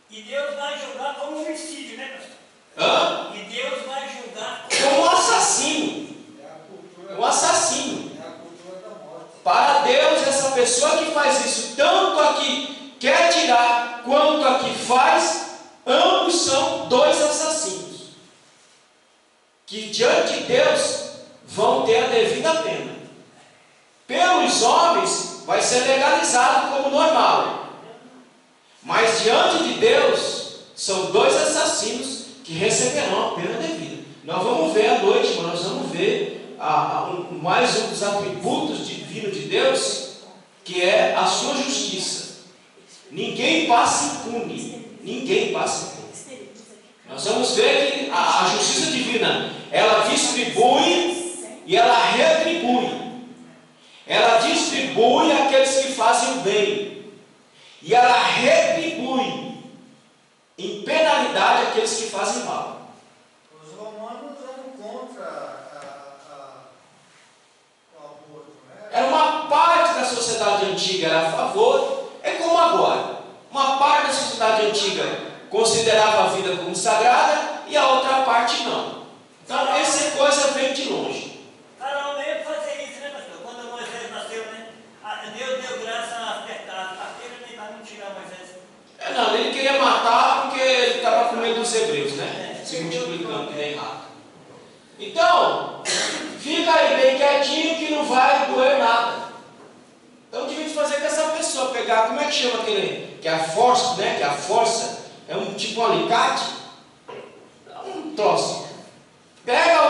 E Deus vai julgar como homicídio, né, pastor? Hã? E Deus vai julgar Como um assassino. É a cultura, Um assassino. é a cultura da morte. Para Deus, essa pessoa que faz isso, tanto a que quer tirar, quanto a que faz, ambos são dois assassinos. Que diante de Deus vão ter a devida pena. Pelos homens, vai ser legalizado como normal. Mas diante de Deus, são dois assassinos que receberão a pena devida. Nós vamos ver à noite, mas nós vamos ver mais um dos atributos divinos de Deus, que é a sua justiça. Ninguém passa impune. Ninguém passa impune. Nós vamos ver que a justiça divina, ela distribui e ela retribui. Ela distribui aqueles que fazem o bem. E ela retribui em penalidade aqueles que fazem mal. Os romanos eram contra o aborto, né? Era uma parte da sociedade antiga era a favor, é como agora. Uma parte da sociedade antiga considerava a vida como sagrada e a outra parte não. Então essa coisa vem de longe. Faraó mesmo fazia isso, né, pastor? Quando Moisés nasceu, né? Deus deu graça a filha nem para não tirar Moisés. Não, ele queria matar porque ele estava com medo dos hebreus, né? Se multiplicando que nem rato. Então, fica aí bem quietinho que não vai doer nada. Então, devia fazer com essa pessoa, pegar, como é que chama aquele, que é a força, né? Que é a força, é um tipo um alicate, um troço. Pega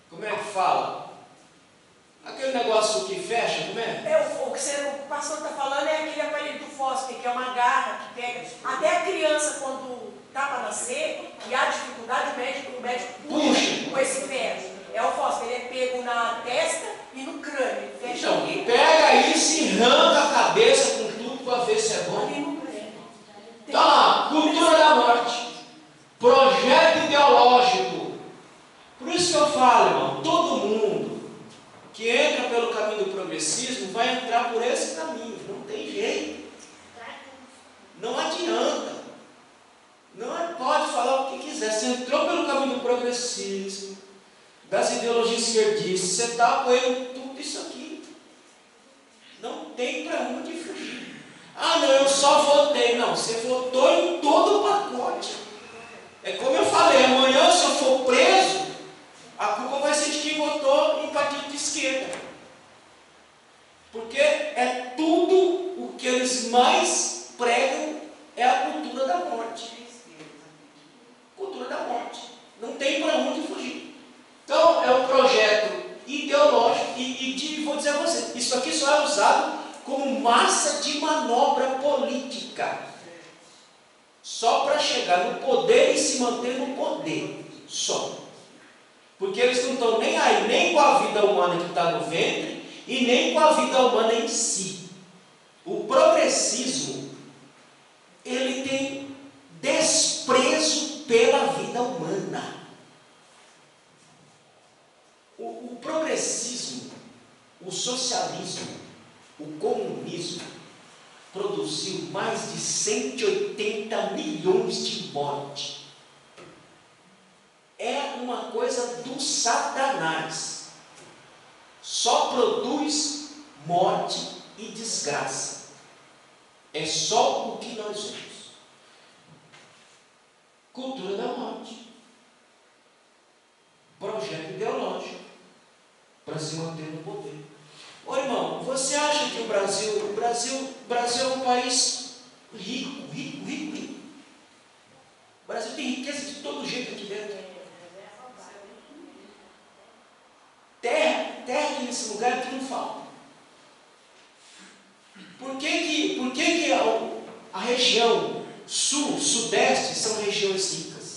como é que fala? Aquele negócio que fecha, como é? O que o pastor está falando é aquele aparelho do fósforo, que é uma garra que pega. Até a criança, quando está para nascer, e há dificuldade, o médico puxa com esse ferro. É o fósforo, ele é pego na testa e no crânio. Ele fecha Então, aqui. pega isso e arranca a cabeça com tudo para ver se é bom. Ali no crânio. Então, lá, cultura da morte. Projeto ideológico. Por isso que eu falo, irmão, todo mundo que entra pelo caminho do progressismo vai entrar por esse caminho. Não tem jeito. Não adianta. Não pode falar o que quiser. Você entrou pelo caminho do progressismo, das ideologias esquerdistas, você está apoiando tudo isso aqui. Não tem para onde fugir. Ah, não, eu só votei. Não, você votou em todo o pacote. É como eu falei, amanhã se eu for preso, a culpa vai ser de quem votou em partido de esquerda. Porque é tudo o que eles mais pregam é a cultura da morte. Cultura da morte. Não tem para onde fugir. Então é um projeto ideológico vou dizer a você, isso aqui só é usado como massa de manobra política. Só para chegar no poder e se manter no poder. Só. Porque eles não estão nem aí, nem com a vida humana que está no ventre, e nem com a vida humana em si. O progressismo, ele tem desprezo pela vida humana. O progressismo, o socialismo, o comunismo, produziu mais de 180 milhões de mortes. É uma coisa do Satanás. Só produz morte e desgraça. É só o que nós vemos. Cultura da morte. Projeto ideológico para se manter no poder. Ô irmão, você acha que o Brasil é um país rico? O Brasil tem riqueza de todo jeito aqui dentro. Terra aqui nesse lugar que não falta. Por que a região sul, sudeste são regiões ricas?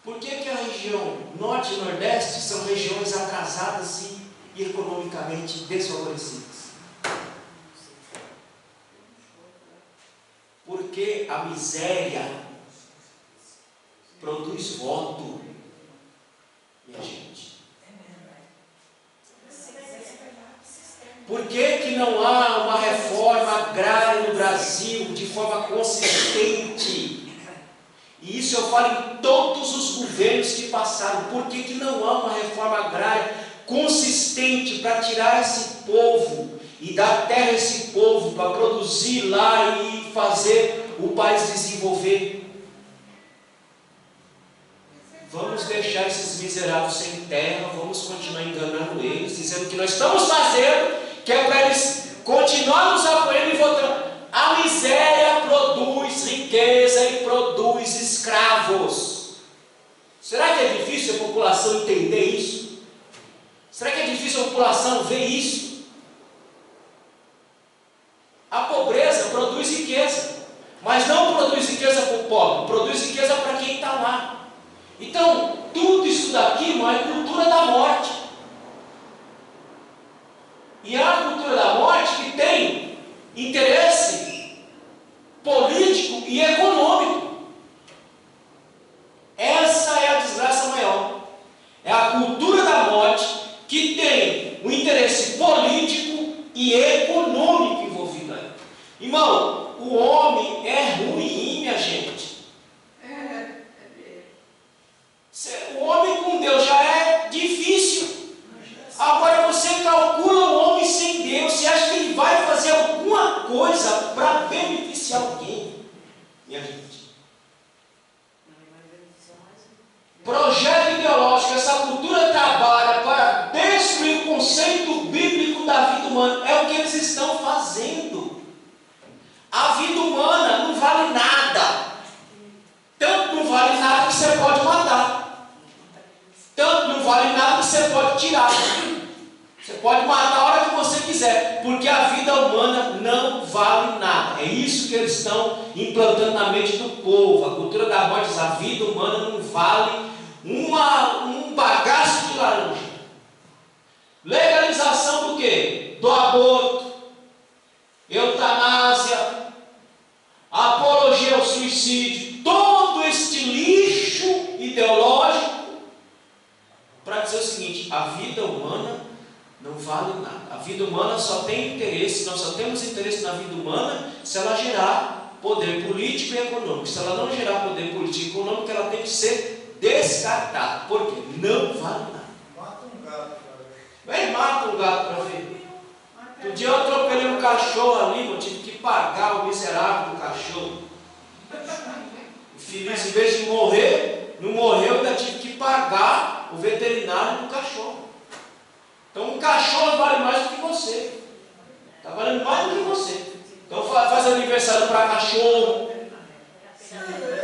Por que a região norte e nordeste são regiões atrasadas e economicamente desfavorecidas? Porque a miséria produz voto, minha gente. Por que não há uma reforma agrária no Brasil de forma consistente? E isso eu falo em todos os governos que passaram. Por que não há uma reforma agrária consistente para tirar esse povo e dar terra a esse povo para produzir lá e fazer o país desenvolver? Vamos deixar esses miseráveis sem terra, vamos continuar enganando eles, dizendo que nós estamos fazendo, que é para eles continuar nos apoiando e votando. A miséria produz riqueza e produz escravos. Será que é difícil a população entender isso? Será que é difícil a população ver isso? A pobreza produz riqueza, mas não produz riqueza para o pobre, produz riqueza para quem está lá. Então, tudo isso daqui, irmão, é cultura da morte. E é a cultura da morte que tem interesse político e econômico. Essa é a desgraça maior. É a cultura da morte que tem o interesse político e econômico envolvido aí. Irmão, o homem é ruim, minha gente. O homem com Deus já é difícil. Agora você calcula o homem sem Deus. Você acha que ele vai fazer alguma coisa para beneficiar alguém? Minha gente. Projeto ideológico. Essa cultura trabalha para destruir o conceito bíblico da vida humana. É o que eles estão fazendo. A vida humana não vale nada. Tanto não vale nada que você pode matar. Tanto não vale nada que você pode tirar. Você pode matar a hora que você quiser, porque a vida humana não vale nada. É isso que eles estão implantando na mente do povo. A cultura da morte diz: a vida humana não vale um bagaço de laranja. Legalização do quê? Do aborto, eutanásia, apologia ao suicídio, todo este lixo ideológico para dizer o seguinte: a vida humana não vale nada. A vida humana só tem interesse, nós só temos interesse na vida humana se ela gerar poder político e econômico. Se ela não gerar poder político e econômico, ela tem que ser descartada. Por quê? Não vale nada. Mata um gato para ver. Vem, mata um gato para ver. Outro dia eu atropelei um cachorro ali, eu tive que pagar o miserável do cachorro. Infeliz, em vez de morrer, não morreu, ainda tive que pagar o veterinário do cachorro. Então um cachorro vale mais do que você. Está valendo mais do que você. Então faz aniversário para cachorro,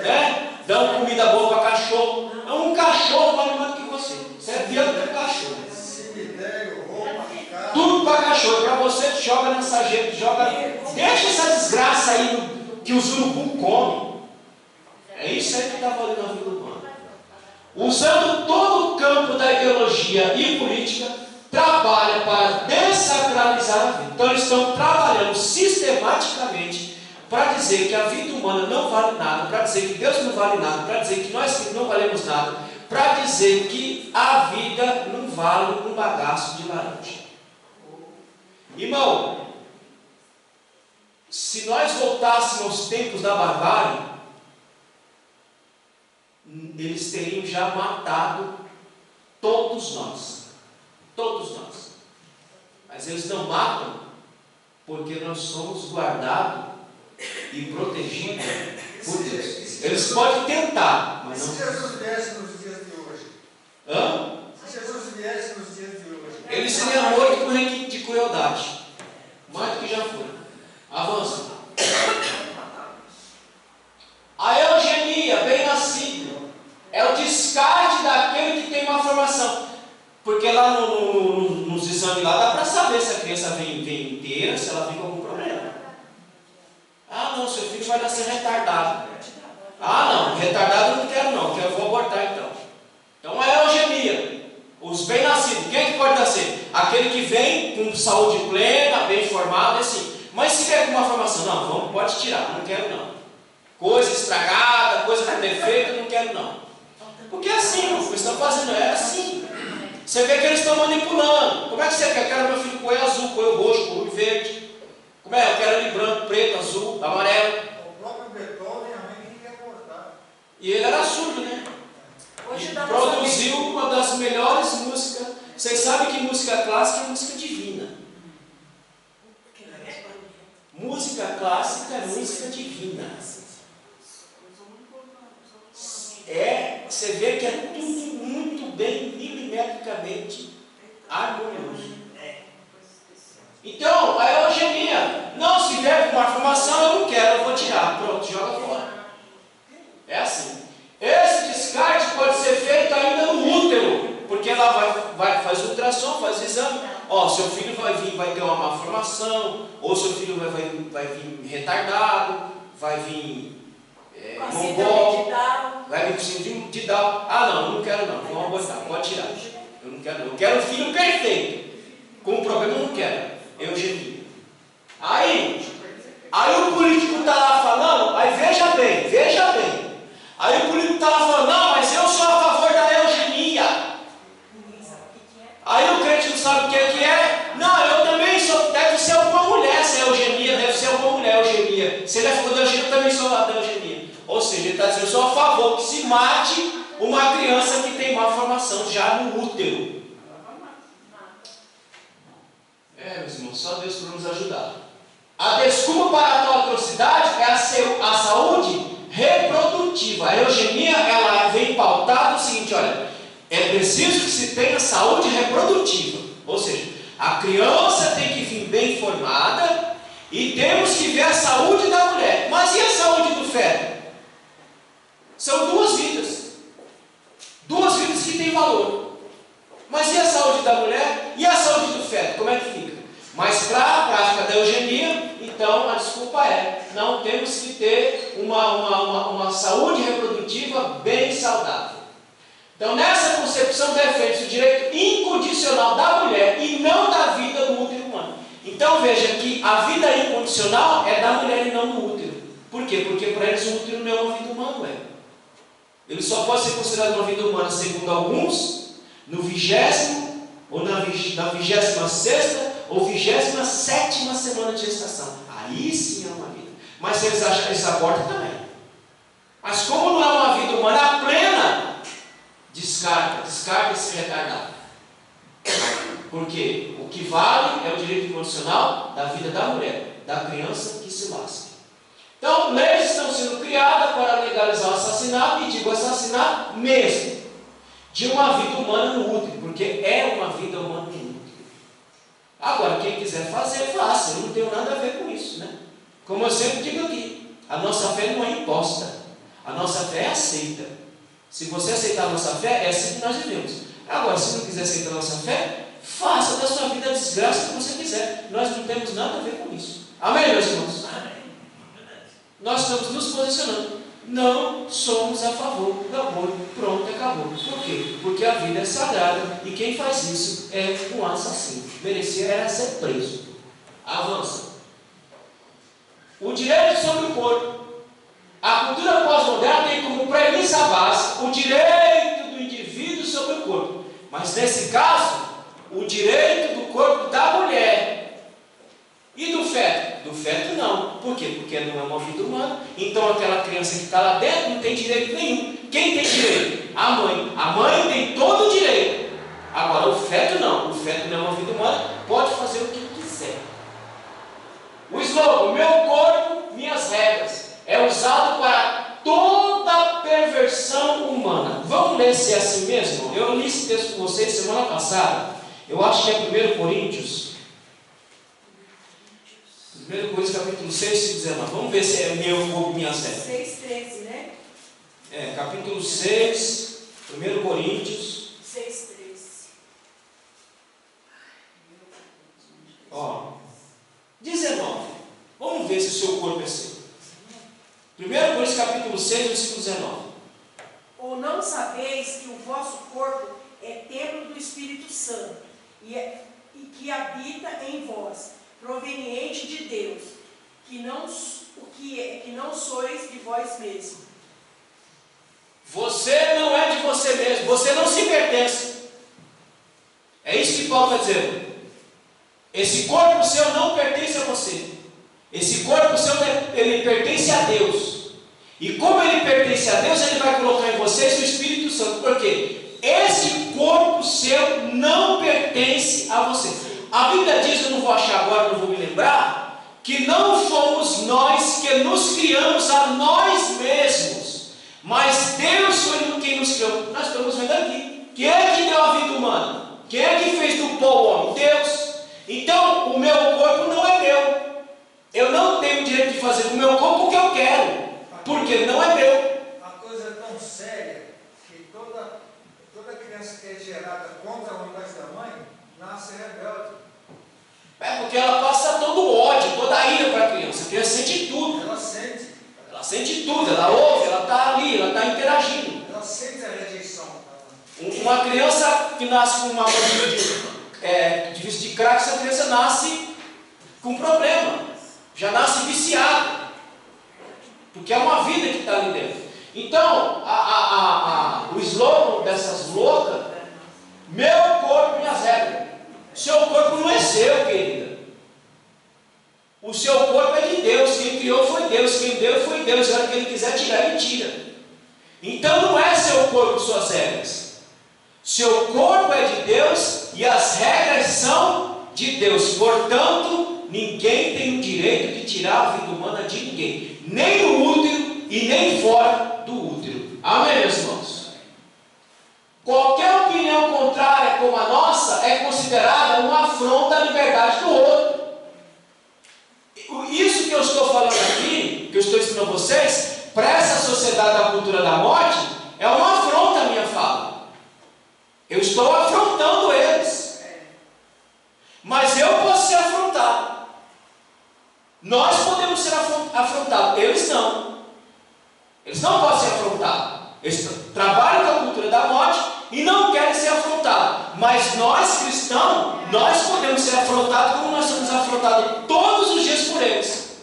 né? Dá uma comida boa para cachorro. Então um cachorro vale mais do que você. Você é pior do que um cachorro. Cemitério, roupa, casa. Tudo para cachorro. Para você, joga na sarjeta, joga. Deixa essa desgraça aí que os urubu comem. É isso aí que está valendo a vida humana. Usando todo o campo da ideologia e política, trabalha para desacralizar a vida. Então eles estão trabalhando sistematicamente para dizer que a vida humana não vale nada, para dizer que Deus não vale nada, para dizer que nós não valemos nada, para dizer que a vida não vale um bagaço de laranja. Irmão, se nós voltássemos aos tempos da barbárie, eles teriam já matado todos nós. Todos nós. Mas eles não matam porque nós somos guardados e protegidos por Deus. Eles podem tentar, mas não. Se Jesus viesse nos dias de hoje. Hã? Se Jesus viesse nos dias de hoje. Ele seria morto por requinte de crueldade. Mais do que já foi. Avança. A eugenia, bem nascido, é o descarte daquele que tem uma formação. Porque lá nos exames lá dá para saber se a criança vem inteira, se ela vem com algum problema. Ah, não, seu filho vai nascer retardado. Ah, não, retardado eu não quero não, eu vou abortar então. Então é eugenia. Os bem-nascidos, quem é que pode nascer? Aquele que vem com saúde plena, bem formado, assim. Mas se vier com uma formação, não, pode tirar, não quero não. Coisa estragada, coisa com defeito, não quero não. Porque é assim, o que estão fazendo é assim. Você vê que eles estão manipulando. Como é que você quer? Eu quero meu filho com olho azul, com olho roxo, com olho verde. Como é? Eu quero ele branco, preto, azul, amarelo. O próprio Beethoven, a mãe nem quer abortar. E ele era surdo, né? Hoje E dá produziu uma das melhores músicas. Vocês sabem que música clássica é música divina. Música clássica é música divina. Você vê que é tudo muito bem, milimetricamente harmonioso. Então, a eugenia, não, se vier com uma formação, eu não quero, eu vou tirar. Pronto, joga fora. É assim. Esse descarte pode ser feito ainda no útero, porque ela faz ultrassom, faz exame. Ó, seu filho vai ter uma malformação, ou seu filho vai vir retardado, vai vir mongol, vai vir com síndrome de Down. Ah, não quero não, vamos abortar, pode tirar. Eu não quero não. Eu quero um filho perfeito. Com um problema eu não quero. Eugenia. Aí o político está lá falando, aí veja bem. Aí o político está lá falando, não, mas eu sou a favor da eugenia. Aí o crente não sabe o que é. Não, eu também sou, deve ser alguma mulher essa eugenia, deve ser alguma mulher eugenia. Se ele é a favor da eugenia, eu também sou da eugenia. Ou seja, ele está dizendo, eu sou a favor que se mate uma criança que tem má formação já no útero. Meus irmãos, só Deus para nos ajudar. A desculpa para a tal atrocidade é a saúde reprodutiva. A eugenia, ela vem pautada o seguinte, olha, é preciso que se tenha saúde reprodutiva. Ou seja, a criança tem que vir bem formada e temos que ver a saúde da mulher. Mas e a saúde do feto? São duas vidas. Duas vidas que têm valor. Mas e a saúde da mulher? E a saúde do feto? Como é que fica? Mas para a prática da eugenia, então a desculpa é, não temos que ter uma saúde reprodutiva bem saudável. Então nessa concepção defende-se o direito incondicional da mulher e não da vida do útero humano. Então veja que a vida incondicional é da mulher e não do útero. Por quê? Porque para eles o útero não é uma vida humana. Ele só pode ser considerado uma vida humana, segundo alguns, no 20º ou na 26ª ou 27ª semana de gestação. Aí sim é uma vida. Mas se eles acham que eles abortam também. Mas como não é uma vida humana plena, descarta esse retardado. Porque o que vale é o direito incondicional da vida da mulher, da criança que se lasca. Então, leis estão sendo criadas para legalizar o assassinato, e digo assassinato mesmo, de uma vida humana no útero, porque é uma vida humana no útero. Agora, quem quiser fazer, faça. Eu não tenho nada a ver com isso, né? Como eu sempre digo aqui, a nossa fé não é imposta, a nossa fé é aceita. Se você aceitar a nossa fé, é assim que nós vivemos. Agora, se não quiser aceitar a nossa fé, faça da sua vida a desgraça que você quiser. Nós não temos nada a ver com isso. Amém, meus irmãos? Nós estamos nos posicionando. Não somos a favor do aborto. Pronto, acabou. Por quê? Porque a vida é sagrada e quem faz isso é um assassino. Merecia era ser preso. Avança. O direito sobre o corpo. A cultura pós-moderna tem como premissa básica o direito do indivíduo sobre o corpo. Mas nesse caso, o direito do corpo da mulher. E do feto? Do feto não. Por quê? Porque não é uma vida humana. Então aquela criança que está lá dentro não tem direito nenhum. Quem tem direito? A mãe. A mãe tem todo o direito. Agora o feto não. O feto não é uma vida humana. Pode fazer o que quiser. O slogan, meu corpo, minhas regras, é usado para toda perversão humana. Vamos ler se é assim mesmo? Eu li esse texto com vocês semana passada. Eu acho que é 1 Coríntios. 1 Coríntios capítulo 6 e 19. Vamos ver se é meu corpo, minhas regras. 6:13, né? Capítulo 6, 1 Coríntios. 6:13. Ó, 19. Vamos ver se o seu corpo é seu. 1 Coríntios capítulo 6, versículo 19. Ou não sabeis que o vosso corpo é templo do Espírito Santo e que habita em vós, proveniente de Deus, que não sois de vós mesmos. Você não é de você mesmo, você não se pertence. É isso que Paulo está dizendo. Esse corpo seu não pertence a você. Esse corpo seu, ele pertence a Deus. E como ele pertence a Deus, ele vai colocar em vocês o Espírito Santo. Por quê? Esse corpo seu não pertence a você. A Bíblia diz, eu não vou achar agora, não vou me lembrar, que não fomos nós que nos criamos a nós mesmos, mas Deus foi quem nos criou. Nós estamos vendo aqui. Quem é que deu a vida humana? Quem é que fez do pó o homem? Deus. Então, o meu corpo não é meu. Eu não tenho o direito de fazer com o meu corpo o que eu quero, porque não é meu. A coisa é tão séria que toda criança que é gerada contra a vontade da mãe nasce rebelde. É porque ela passa todo o ódio, toda a ira para a criança. A criança sente tudo. Ela sente. Ela sente tudo, ela ouve, ela está ali, ela está interagindo. Ela sente a rejeição. Uma criança que nasce com uma mordida de vício de crack, essa criança nasce com problema. Já nasce viciado. Porque é uma vida que está ali dentro. Então, o slogan dessas loucas, meu corpo, minhas regras. Seu corpo não é seu, querida. O seu corpo é de Deus. Quem criou foi Deus. Quem deu foi Deus. Agora que ele quiser tirar, ele tira. Então não é seu corpo suas regras. Seu corpo é de Deus e as regras são de Deus. Portanto, ninguém tem o direito de tirar a vida humana de ninguém. Nem no útero e nem fora do útero. Amém, meus irmãos? Qualquer opinião contrária como a nossa é considerada uma afronta à liberdade do outro. Isso que eu estou falando aqui, que eu estou ensinando a vocês, para essa sociedade da cultura da morte, é uma afronta à minha fala. Eu estou afrontando eles. Mas eu posso ser afrontado. Nós podemos ser afrontados. Eles não. Eles não podem ser afrontados. Eles trabalham com a cultura da morte e não querem ser afrontados. Mas nós, cristãos, nós podemos ser afrontados como nós somos afrontados todos os dias por eles.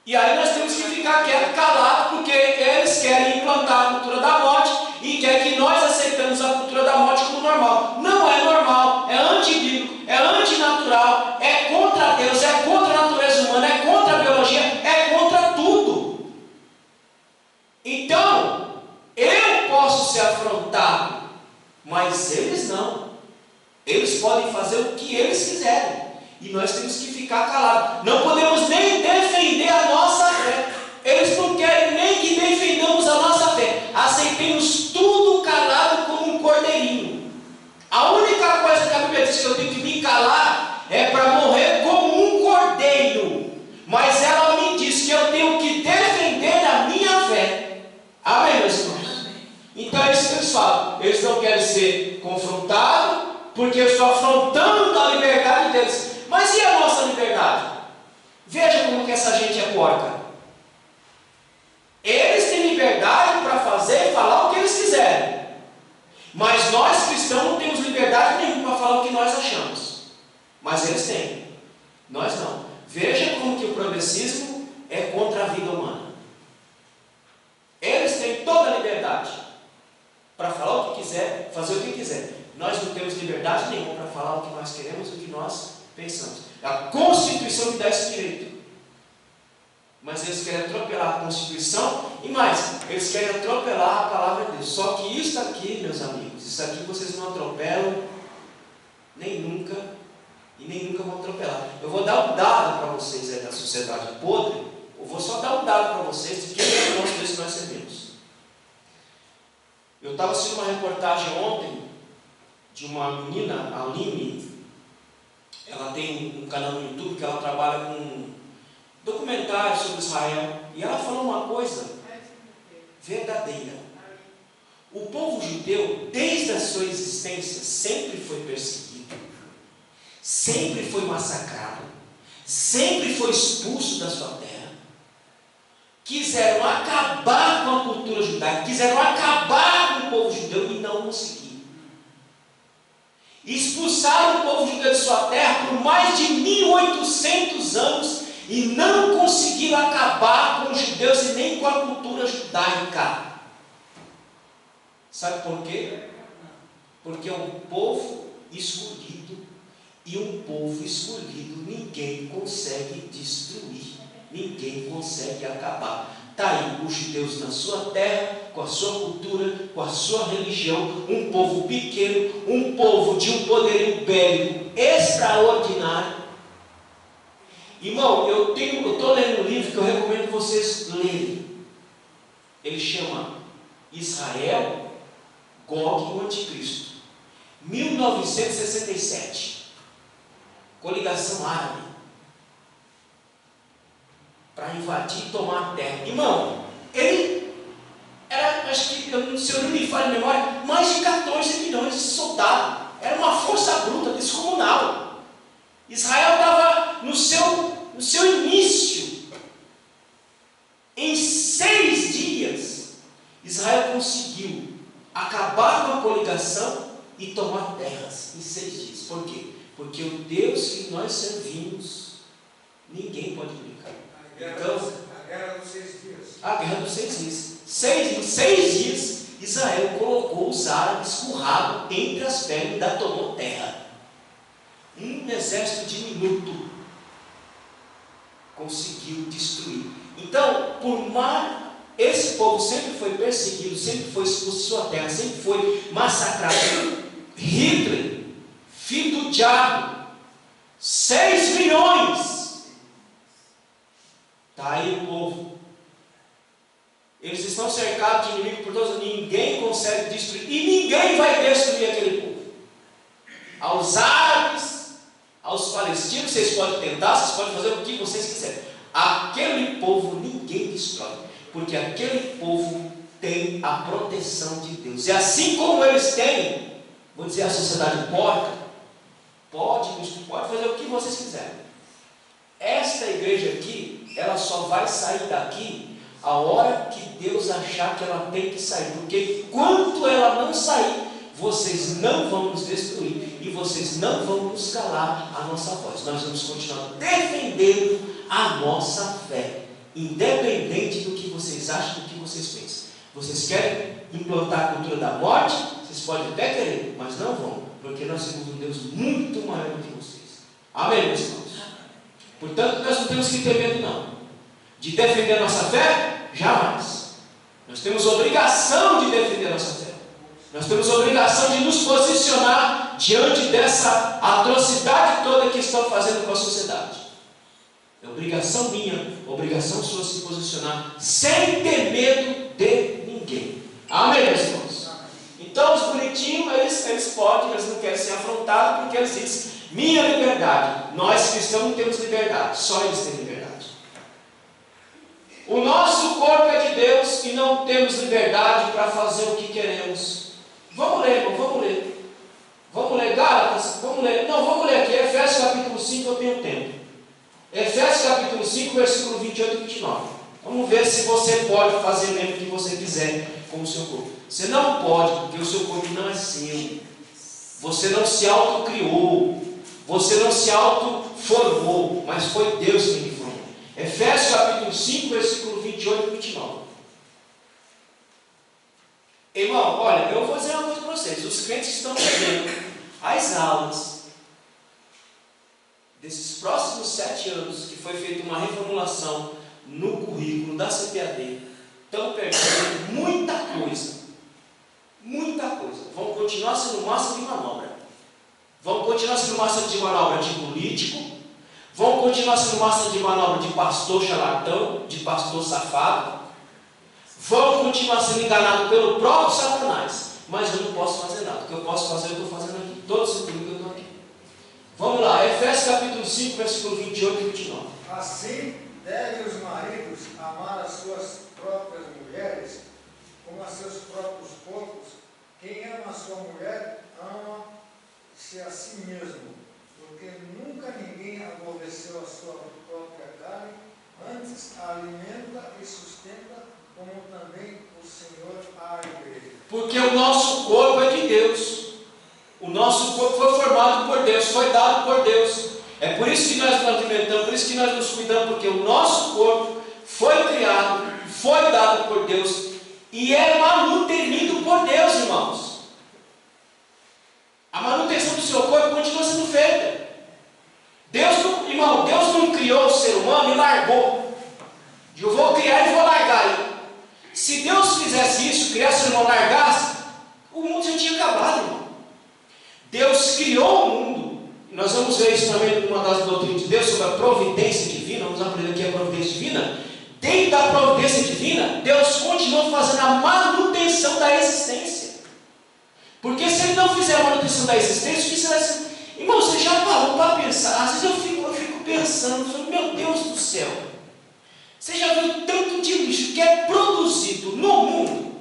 E aí nós temos que ficar quietos, calados, porque eles querem implantar a cultura da morte e querem que nós aceitamos a cultura da morte como normal. Não é normal, é antibíblico, é antinatural, é contra Deus, é contra a natureza humana, é contra a biologia, é contra tudo. Então, eu posso ser afrontado, mas eles não. Eles podem fazer o que eles quiserem. E nós temos que ficar calados. Não podemos nem defender a nossa fé. Eles não querem nem que defendamos a nossa fé. Aceitemos tudo calado como um cordeirinho. A única coisa que a Bíblia diz que eu tenho que me calar é para morrer como um cordeiro. Mas ela me diz que eu tenho que defender a minha fé. Amém, meus irmãos? Então é isso que eles falam. Eles não querem ser confrontados, porque eu estou afrontando a liberdade deles. Mas e a nossa liberdade? Veja como que essa gente é porca. Eles têm liberdade para fazer e falar o que eles quiserem. Mas nós cristãos não temos liberdade nenhuma para falar o que nós achamos. Mas eles têm. Nós não. Veja como que o progressismo é contra a vida humana. Eles têm toda a liberdade para falar o que quiser liberdade nenhuma para falar o que nós queremos e o que nós pensamos. É a Constituição que dá esse direito. Mas eles querem atropelar a Constituição e mais, eles querem atropelar a palavra de Deus. Só que isso aqui, meus amigos, isso aqui vocês não atropelam nem nunca e nem nunca vão atropelar. Eu vou dar um dado para vocês aí da sociedade podre. Eu vou só dar um dado para vocês de quem é o nosso Deus que nós servimos. Eu estava assistindo uma reportagem ontem de uma menina, a Aline. Ela tem um canal no YouTube que ela trabalha com documentários sobre Israel. E ela falou uma coisa verdadeira. O povo judeu, desde a sua existência, sempre foi perseguido, sempre foi massacrado, sempre foi expulso da sua terra. Quiseram acabar com a cultura judaica, quiseram acabar com o povo judeu e não conseguiram. Expulsaram o povo judeu de sua terra por mais de 1800 anos e não conseguiram acabar com os judeus e nem com a cultura judaica. Sabe por quê? Porque é um povo escolhido, e um povo escolhido ninguém consegue destruir, ninguém consegue acabar. Está aí os judeus na sua terra, com a sua cultura, com a sua religião, um povo pequeno, um povo de um poderio bélico extraordinário. Irmão, eu estou lendo um livro que eu recomendo vocês lerem. Ele chama Israel, Gog e o Anticristo, 1967, coligação árabe, para invadir e tomar a terra. Irmão, ele era, acho que, se eu não me falho de memória, mais de 14 milhões de soldados. Era uma força bruta, descomunal. Israel estava no seu início. Em 6 dias, Israel conseguiu acabar com a coligação e tomar terras em 6 dias. Por quê? Porque o Deus que nós servimos, ninguém pode brincar. Então, a guerra dos 6 dias. A guerra dos 6 dias. Em 6 dias, Israel colocou os árabes com o rabo entre as pernas e ainda tomou terra. Um exército diminuto conseguiu destruir. Então, esse povo sempre foi perseguido, sempre foi expulso de sua terra, sempre foi massacrado. Hitler, filho do diabo, 6 milhões. Está aí o povo. Eles estão cercados de inimigos por todos, ninguém consegue destruir, e ninguém vai destruir aquele povo. Aos árabes, aos palestinos, vocês podem tentar, vocês podem fazer o que vocês quiserem. Aquele povo ninguém destrói, porque aquele povo tem a proteção de Deus. E assim como eles têm, vou dizer, a sociedade porca, pode fazer o que vocês quiserem. Esta igreja aqui, ela só vai sair daqui a hora que Deus achar que ela tem que sair, porque enquanto ela não sair, vocês não vão nos destruir e vocês não vão nos calar a nossa voz. Nós vamos continuar defendendo a nossa fé, independente do que vocês acham, do que vocês pensam. Vocês querem implantar a cultura da morte? Vocês podem até querer, mas não vão, porque nós temos um Deus muito maior do que vocês. Amém, meus irmãos? Portanto, nós não temos que ter medo, não, de defender a nossa fé. Jamais. Nós temos obrigação de defender a nossa fé. Nós temos obrigação de nos posicionar diante dessa atrocidade toda que estão fazendo com a sociedade. É obrigação minha, obrigação sua se posicionar sem ter medo de ninguém. Amém, meus irmãos? Então os bonitinhos, eles podem, eles não querem ser afrontados, porque eles dizem: minha liberdade. Nós cristãos não temos liberdade, só eles têm liberdade. O nosso corpo é de Deus e não temos liberdade para fazer o que queremos. Vamos ler, irmão, vamos ler. Vamos ler Gálatas? Vamos ler. Não, vamos ler aqui, Efésios capítulo 5, eu tenho tempo. Efésios capítulo 5, versículo 28 e 29. Vamos ver se você pode fazer mesmo o que você quiser com o seu corpo. Você não pode, porque o seu corpo não é seu. Você não se autocriou. Você não se autoformou, mas foi Deus quem lhe formou. Efésios capítulo 5, versículo 28 e 29. Irmão, olha, eu vou dizer uma coisa para vocês. Os crentes estão vivendo as aulas desses próximos 7 anos, que foi feita uma reformulação no currículo da CPAD, estão perdendo muita coisa. Muita coisa. Vão continuar sendo massa de manobra. Vão continuar sendo massa de manobra de político. Vão continuar sendo massa de manobra de pastor charlatão, de pastor safado. Vão continuar sendo enganados pelo próprio Satanás. Mas eu não posso fazer nada. O que eu posso fazer, eu estou fazendo aqui. Todo esse tempo que eu estou aqui. Vamos lá, Efésios capítulo 5, versículo 28 e 29. Assim, devem os maridos amar as suas próprias mulheres como a seus próprios corpos. Quem ama a sua mulher, ama-se a si mesmo, porque nunca ninguém aborreceu a sua própria carne, antes a alimenta e sustenta, como também o Senhor a igreja. Porque o nosso corpo é de Deus. O nosso corpo foi formado por Deus, foi dado por Deus. É por isso que nós nos alimentamos, por isso que nós nos cuidamos, porque o nosso corpo foi criado, foi dado por Deus e é manutenido por Deus, irmãos. A manutenção do seu corpo continua sendo feita. Irmão, Deus não criou o ser humano e largou. Eu vou criar e vou largar aí. Se Deus fizesse isso, criasse o ser humano e largasse, o mundo já tinha acabado, irmão. Deus criou o mundo. Nós vamos ver isso também numa das doutrinas de Deus sobre a providência divina. Vamos aprender aqui a providência divina. Dentro da providência divina, Deus continua fazendo a manutenção da existência. Porque se Ele não fizer a manutenção da existência, o que será assim? Irmão, você já parou para pensar? Às vezes eu fico pensando, meu Deus do céu, você já viu tanto de lixo que é produzido no mundo?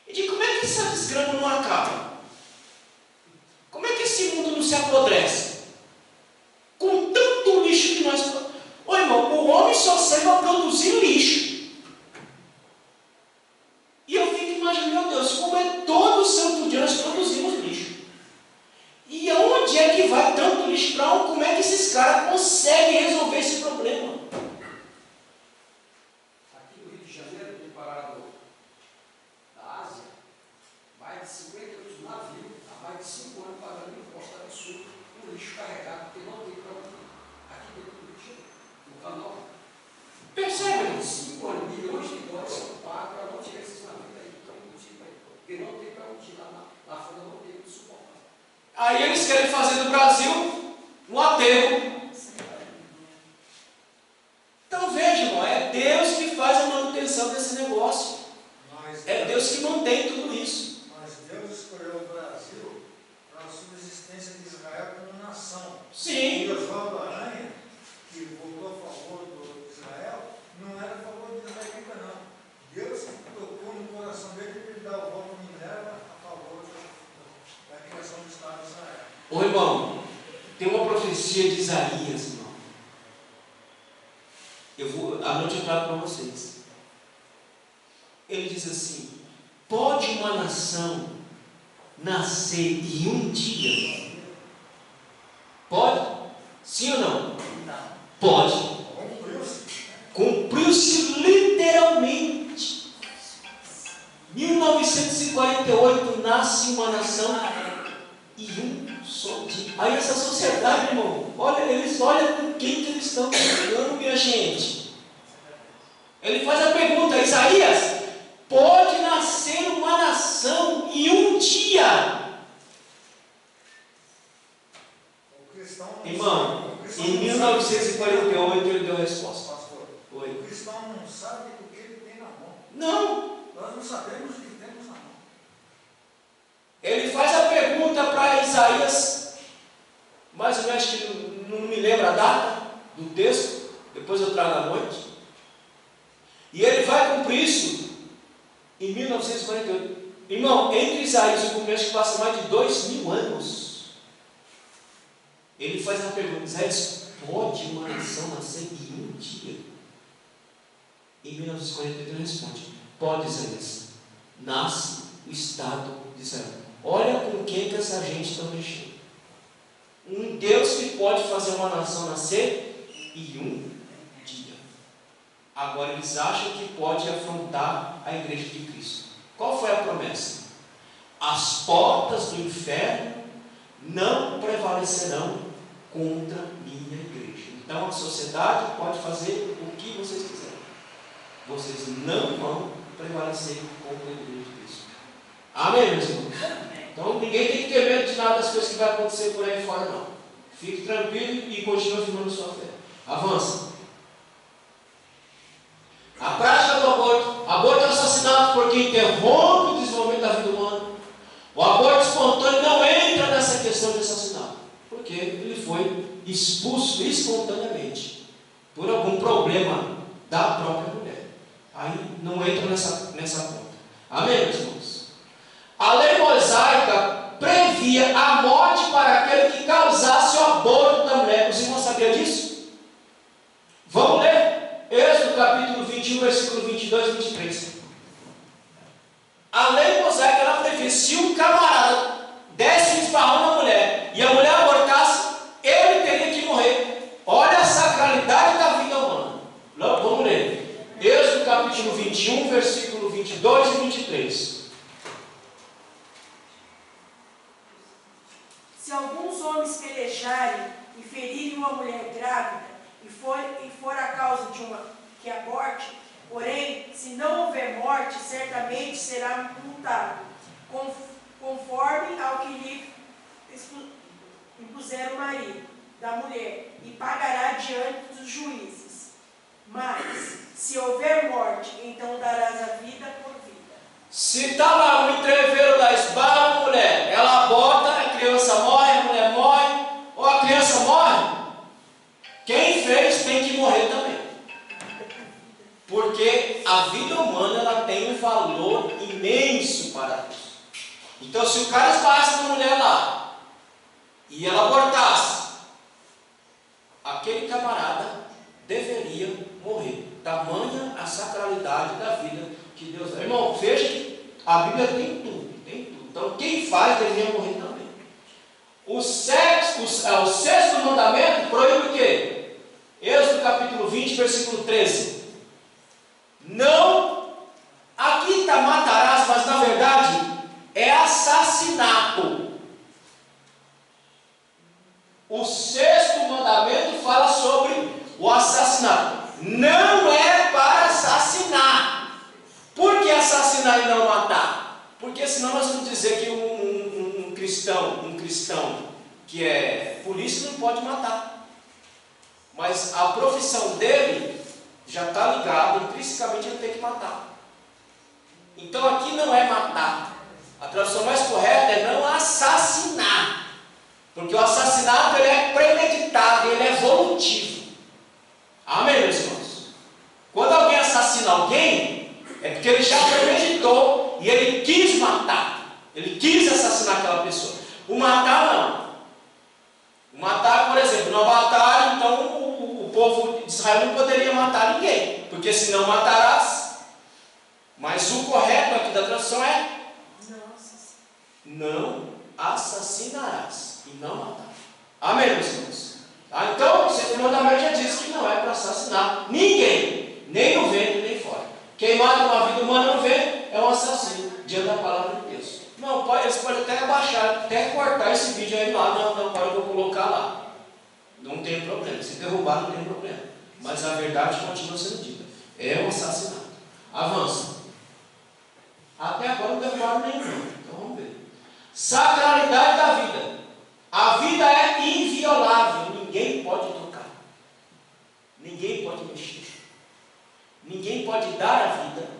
E de como é que essa desgrama não acaba? Como é que esse mundo não se apodrece? Com tanto lixo que nós... Ô irmão, o homem só serve a produzir lixo. E eu fico imaginando, meu Deus, como é todo santo dia nós produzimos lixo. E aonde é que vai tanto lixo para onde? Como é que esses caras conseguem resolver esse problema? Aqui no Rio de Janeiro, preparado da Ásia, mais de 58 navios, há mais de 5 anos, pagando imposto absurdo, um lixo carregado, porque não tem para onde ir. Aqui dentro do Rio de Janeiro, no canal. Percebe? 5 anos, milhões de dólares são pagos para não tirar esses navios aí, então, porque não tem para onde ir lá fora, não tem o suporte. Aí eles querem fazer do Brasil um aterro. Então veja, irmão, é Deus que faz a manutenção desse negócio. É Deus que mantém tudo isso. Mas Deus escolheu o Brasil para a subsistência de Israel como nação. Sim. E Oswaldo Aranha, que votou a favor do Israel, não era a favor de Israel, não. Deus que tocou no coração dele para ele dar o voto de Minerva a favor da criação do Estado de Israel. Ô irmão, tem uma profecia de Isaías, irmão. À noite eu trago para vocês. Ele diz assim: pode uma nação nascer em um dia? Pode? Sim ou não? Não. Pode. Cumpriu-se literalmente. 1948 nasce uma nação e um só dia. Aí essa sociedade, irmão, olha, eles olham com quem que eles estão brigando, minha gente. Ele faz a pergunta: Isaías, pode nascer uma nação em um dia? Irmão, em 1948 ele deu a resposta. Pastor, Oi. o cristão não sabe o que ele tem na mão. Não. Nós não sabemos o que temos na mão. Ele faz a pergunta para Isaías, mais ou menos, que não me lembro a data do texto, depois eu trago à noite. E ele vai cumprir isso em 1948. Irmão, entre Isaías e o começo, que passa mais de 2000 anos. Ele faz a pergunta: Isaías, pode uma nação nascer em um dia? Em 1948 ele responde: pode, Isaías. Nasce o Estado de Israel. Olha com quem que essa gente está mexendo. Um Deus que pode fazer uma nação nascer em um dia. Agora eles acham que pode afrontar a igreja de Cristo. Qual foi a promessa? as portas do inferno não prevalecerão contra minha igreja. Então a sociedade pode fazer o que vocês quiserem. Vocês não vão prevalecer contra a igreja de Cristo. Amém, meus irmãos? Então ninguém tem que ter medo de nada das coisas que vai acontecer por aí fora, não. Fique tranquilo e continue firmando sua fé. Avança. A prática do aborto. Aborto é um assassinato porque interrompe o desenvolvimento da vida humana. O aborto espontâneo não entra nessa questão de assassinato, porque ele foi expulso espontaneamente por algum problema da própria mulher. Aí não entra nessa conta. Amém, meus irmãos? A lei mosaica previa a morte para aquele que causasse o aborto da mulher. Os irmãos sabiam disso? Vamos ler? Êxodo capítulo 21, versículo 22 e 23. A lei mosaica ela previa, se um camarada desse um esparrão na mulher e a mulher abortasse, ele teria que morrer. Olha a sacralidade da vida humana. Vamos ler. Êxodo capítulo 21, versículo 22 e 23. Se alguns homens pelejarem e ferirem uma mulher grávida e for a causa de uma que aborte, porém, se não houver morte, certamente será multado, conforme ao que lhe impuser o marido da mulher, e pagará diante dos juízes. Mas, se houver morte, então darás a vida por vida. Se está lá no entreveiro da esbarra, a mulher, ela aborta, a criança morre, a mulher morre, ou a criança morre, quem fez tem que morrer também. Porque a vida humana ela tem um valor imenso para Deus. Então, se o cara esbarrasse uma mulher lá e ela abortasse, aquele camarada deveria morrer. Tamanha a sacralidade da vida que Deus dá. Irmão, veja que a Bíblia tem tudo, tem tudo. Então, quem faz deveria morrer também. O sexto mandamento proíbe o quê? Êxodo capítulo 20, versículo 13. Não, aqui está matarás, mas na verdade é assassinato. O sexto mandamento fala sobre o assassinato. Não é para assassinar. Por que assassinar e não matar? Porque senão nós vamos dizer que um cristão que é polícia não pode matar. Mas a profissão dele já está ligado, intrinsecamente ele tem que matar. Então aqui não é matar. A tradução mais correta é não assassinar. Porque o assassinato ele é premeditado, ele é volutivo. Amém, meus irmãos? Quando alguém assassina alguém, é porque ele já premeditou e ele quis matar. Ele quis assassinar aquela pessoa. O matar não. O matar, por exemplo, numa batalha, então o povo de Israel não poderia matar ninguém, porque senão matarás. Mas o correto aqui da tradução é não assassinarás e não matar. Amém, meus irmãos? Então, o sexto mandamento já diz que não é para assassinar ninguém, nem no ventre, nem fora. Quem mata uma vida humana no ventre é um assassino, diante da palavra de Deus. Não, eles podem até abaixar, até cortar esse vídeo aí lá. Não, agora eu vou colocar lá. Não tem problema. Se derrubar, não tem problema. Mas a verdade continua sendo dita. É um assassinato. Avança. Até agora não derrubaram nenhum. Então vamos ver. Sacralidade da vida. A vida é inviolável. Ninguém pode tocar. Ninguém pode mexer. Ninguém pode dar a vida.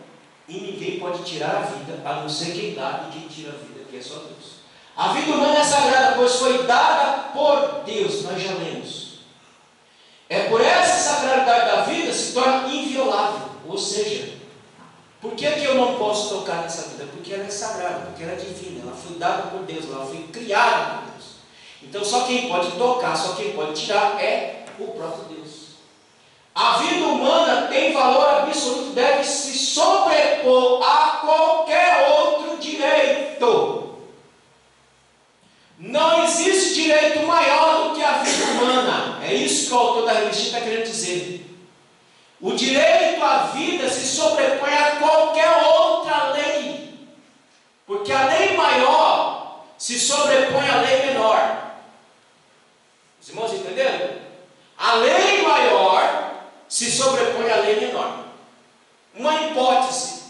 E ninguém pode tirar a vida, a não ser quem dá e quem tira a vida, que é só Deus. A vida humana é sagrada, pois foi dada por Deus, nós já lemos. É por essa sacralidade da vida se torna inviolável. Ou seja, por que eu não posso tocar nessa vida? Porque ela é sagrada, porque ela é divina, ela foi dada por Deus, ela foi criada por Deus. Então só quem pode tocar, só quem pode tirar é o próprio Deus. A vida humana tem valor absoluto, deve se sobrepor a qualquer outro direito. Não existe direito maior do que a vida humana. É isso que o autor da revista está querendo dizer. O direito à vida se sobrepõe a qualquer outra lei. Porque Porque a lei maior se sobrepõe à lei menor. Os irmãos entenderam? A lei maior se sobrepõe à lei menor. Uma hipótese.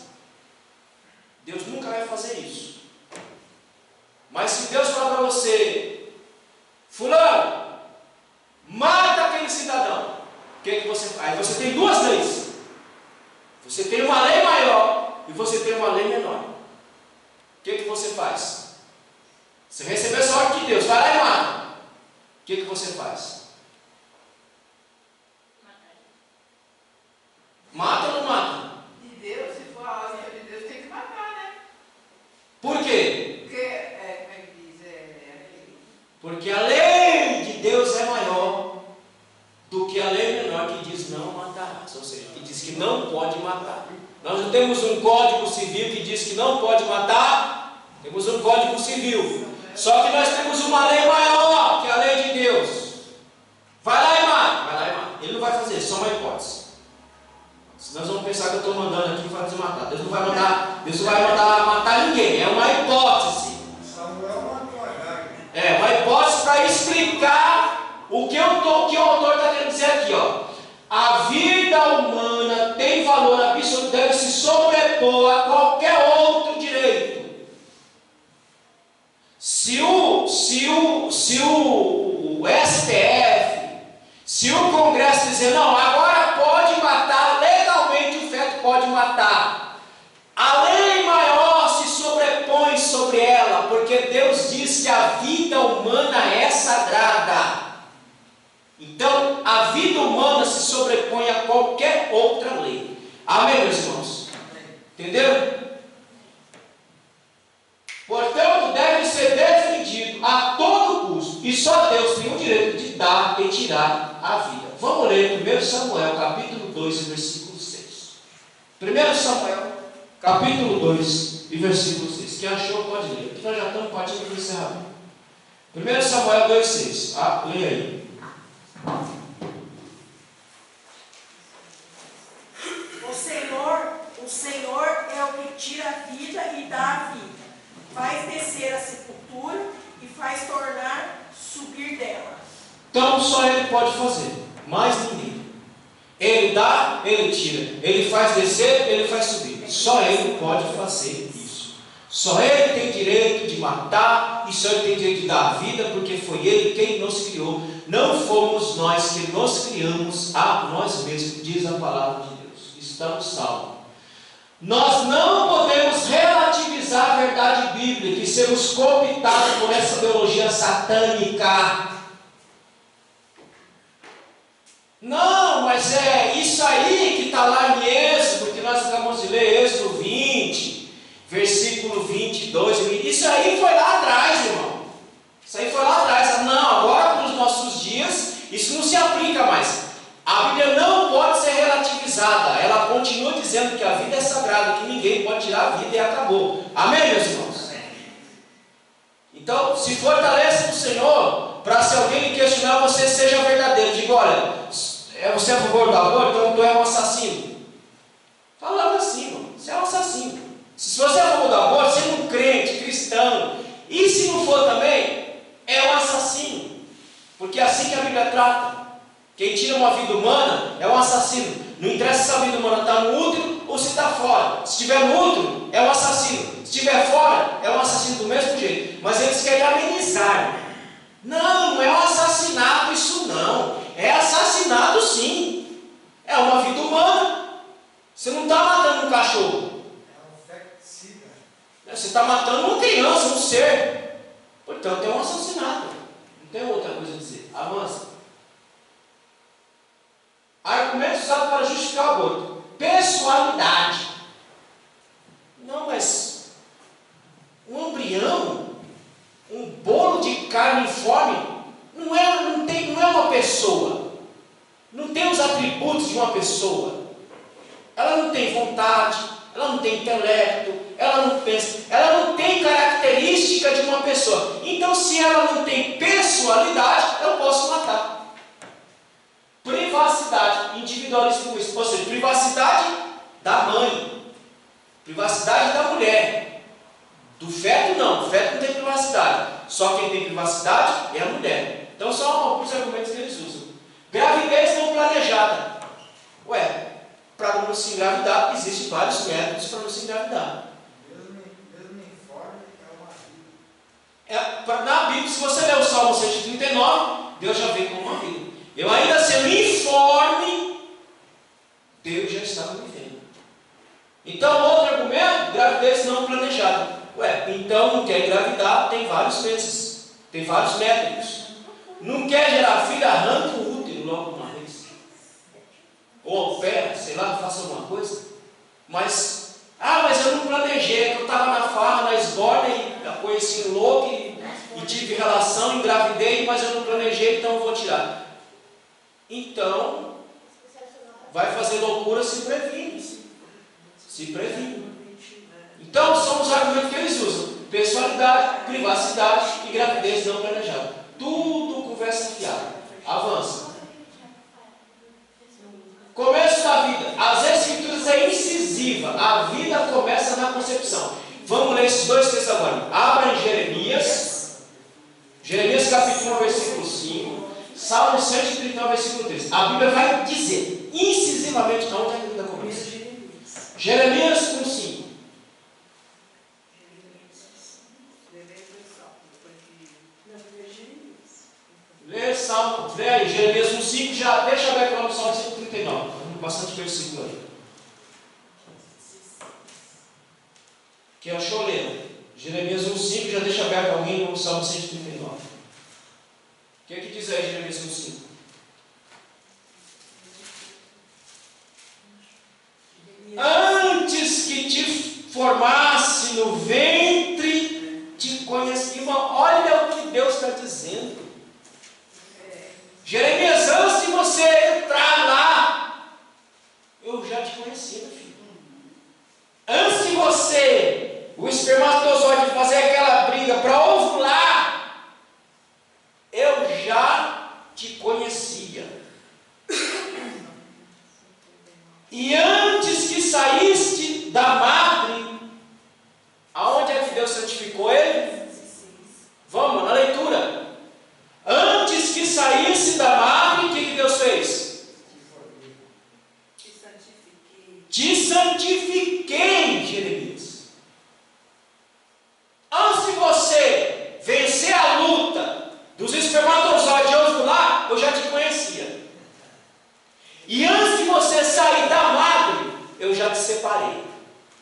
Deus nunca vai fazer isso. Mas se Deus falar para você, fulano, mata aquele cidadão, o que você faz? Aí você tem duas leis. Você tem uma lei maior e você tem uma lei menor. O que você faz? Você recebeu essa ordem de Deus, vai lá e mata. O que você faz? Mata ou não mata? De Deus, se for a ordem de Deus, tem que matar, né? Por quê? Porque, como é que diz? Porque a lei de Deus é maior do que a lei menor que diz não matarás, ou seja, que diz que não pode matar. Nós não temos um código civil que diz que não pode matar, temos um código civil. Só que nós temos uma lei maior, que é a lei de Deus. Vai lá e mata, vai lá e mata. Ele não vai fazer, só uma hipótese. Senão nós vamos pensar que eu estou mandando aqui para desmatar. Deus não vai mandar matar ninguém, é uma hipótese. Samuel matou Agag. É uma hipótese para explicar o que o autor está querendo dizer aqui, ó. A vida humana tem valor absoluto, deve se sobrepor a qualquer outro direito. Se o STF, se o Congresso dizer, não, agora pode matar, legalmente o feto pode matar, a lei maior se sobrepõe sobre ela, porque Deus diz que a vida humana é sagrada. Então, a vida humana se sobrepõe a qualquer outra lei. Amém, meus irmãos? Entenderam? Portanto, deve ser defendido a todo custo. E só Deus tem o direito de dar e tirar a vida. Vamos ler 1 Samuel, capítulo 2, versículo 6. 1 Samuel, capítulo 2, versículo 6. Quem achou pode ler. Aqui nós já estamos partindo para o encerramento. 1 Samuel 2, 6. Leia aí. O Senhor é o que tira a vida e dá a vida, faz descer a sepultura e faz tornar subir dela. Então só Ele pode fazer, mais ninguém. Ele dá, Ele tira, Ele faz descer, Ele faz subir. Só Ele pode fazer isso. Só Ele tem direito de matar e só Ele tem direito de dar a vida, porque foi Ele quem nos criou. Não fomos nós que nos criamos a nós mesmos, diz a palavra de Deus. Estamos salvos. Nós não podemos relativizar a verdade bíblica e sermos cooptados por essa teologia satânica. Não, mas é isso aí que está lá em Êxodo, que nós acabamos de ler, Êxodo 20, versículo 22. Isso aí foi lá atrás, irmão. Isso aí foi lá atrás. Não, agora para os nossos dias, isso não se aplica mais. A Bíblia não pode ser relativizada. Ela continua dizendo que a vida é sagrada, que ninguém pode tirar a vida e acabou. Amém, meus irmãos? Então, se fortaleça no Senhor, para se alguém lhe questionar, você seja verdadeiro. Diga, olha, você é a favor do aborto, então tu é um assassino. Falando assim, irmão, você é um assassino. Se você é a favor do aborto, você é um crente, cristão. E se não for também, é um assassino. Porque é assim que a Bíblia trata. Quem tira uma vida humana é um assassino. Não interessa se a vida humana está no útero ou se está fora. Se estiver no útero, é um assassino. Se estiver fora, é um assassino do mesmo jeito. Mas eles querem amenizar. Não é um assassinato isso não. É assassinato sim. É uma vida humana. Você não está matando um cachorro. É um feticida. Você está matando uma criança, um ser. Portanto, é um assassinato. Não tem outra coisa a dizer. Avança. Argumento usado para justificar o aborto. Pessoalidade. Não, mas um embrião, um bolo de carne informe, não é uma pessoa. Não tem os atributos de uma pessoa. Ela não tem vontade, ela não tem intelecto, ela não pensa, ela não tem característica de uma pessoa. Então, se ela não tem personalidade, eu posso matar. Privacidade, individualismo, ou seja, privacidade da mãe, privacidade da mulher, Do feto não, o feto não tem privacidade. Só quem tem privacidade é a mulher. Então são alguns argumentos que eles usam. Gravidez não planejada. Ué, para não se engravidar, existem vários métodos para não se engravidar. Mesmo informe é uma vida. Na Bíblia, se você ler o Salmo 139, Deus já veio com uma vida. Eu ainda sendo informe, Deus já estava me vendo. Então, outro argumento, gravidez não planejada. Ué, então não quer engravidar, tem vários meses, tem vários métodos. Não quer gerar filho, arranca o útero logo uma vez. Ou opera, sei lá, faça alguma coisa. Mas eu não planejei, é que eu estava na farra, na esborda, e conheci um louco e tive relação, engravidei, mas eu não planejei, então eu vou tirar. Então, vai fazer loucura, se previne. Se previne. Então, são os argumentos que eles usam: pessoalidade, privacidade e gravidez não planejada. Tudo conversa fiada. Avança. Começo da vida. As Escrituras é incisiva. A vida começa na concepção. Vamos ler esses dois textos agora. Abra em Jeremias. Jeremias capítulo 1, versículo 5. Salmo 139, versículo 3. A Bíblia vai dizer incisivamente onde a vida começa. Jeremias 1, 5. Lê aí, Jeremias 1, 5, já deixa aberto lá no Salmo 139. Bastante versículo aí. Quem achou, lê. Jeremias 1, 5, já deixa aberto alguém no Salmo 139. O que é que diz aí, Jeremias 1, 5? Antes que te formasse no ventre, te conheci. Olha o que Deus está dizendo. Jeremias, antes de você entrar lá, eu já te conhecia, meu filho. Antes de você, o espermatozoide, fazer aquela briga para ovular, eu já te conhecia. E antes que saíste da madre, aonde é que Deus santificou ele? Vamos na leitura. Antes que saísse da madre, o que Deus fez? Te santifiquei, Jeremias. Antes de você vencer a luta dos espermatozoides e ovular, eu já te conhecia. E antes de você sair da madre, eu já te separei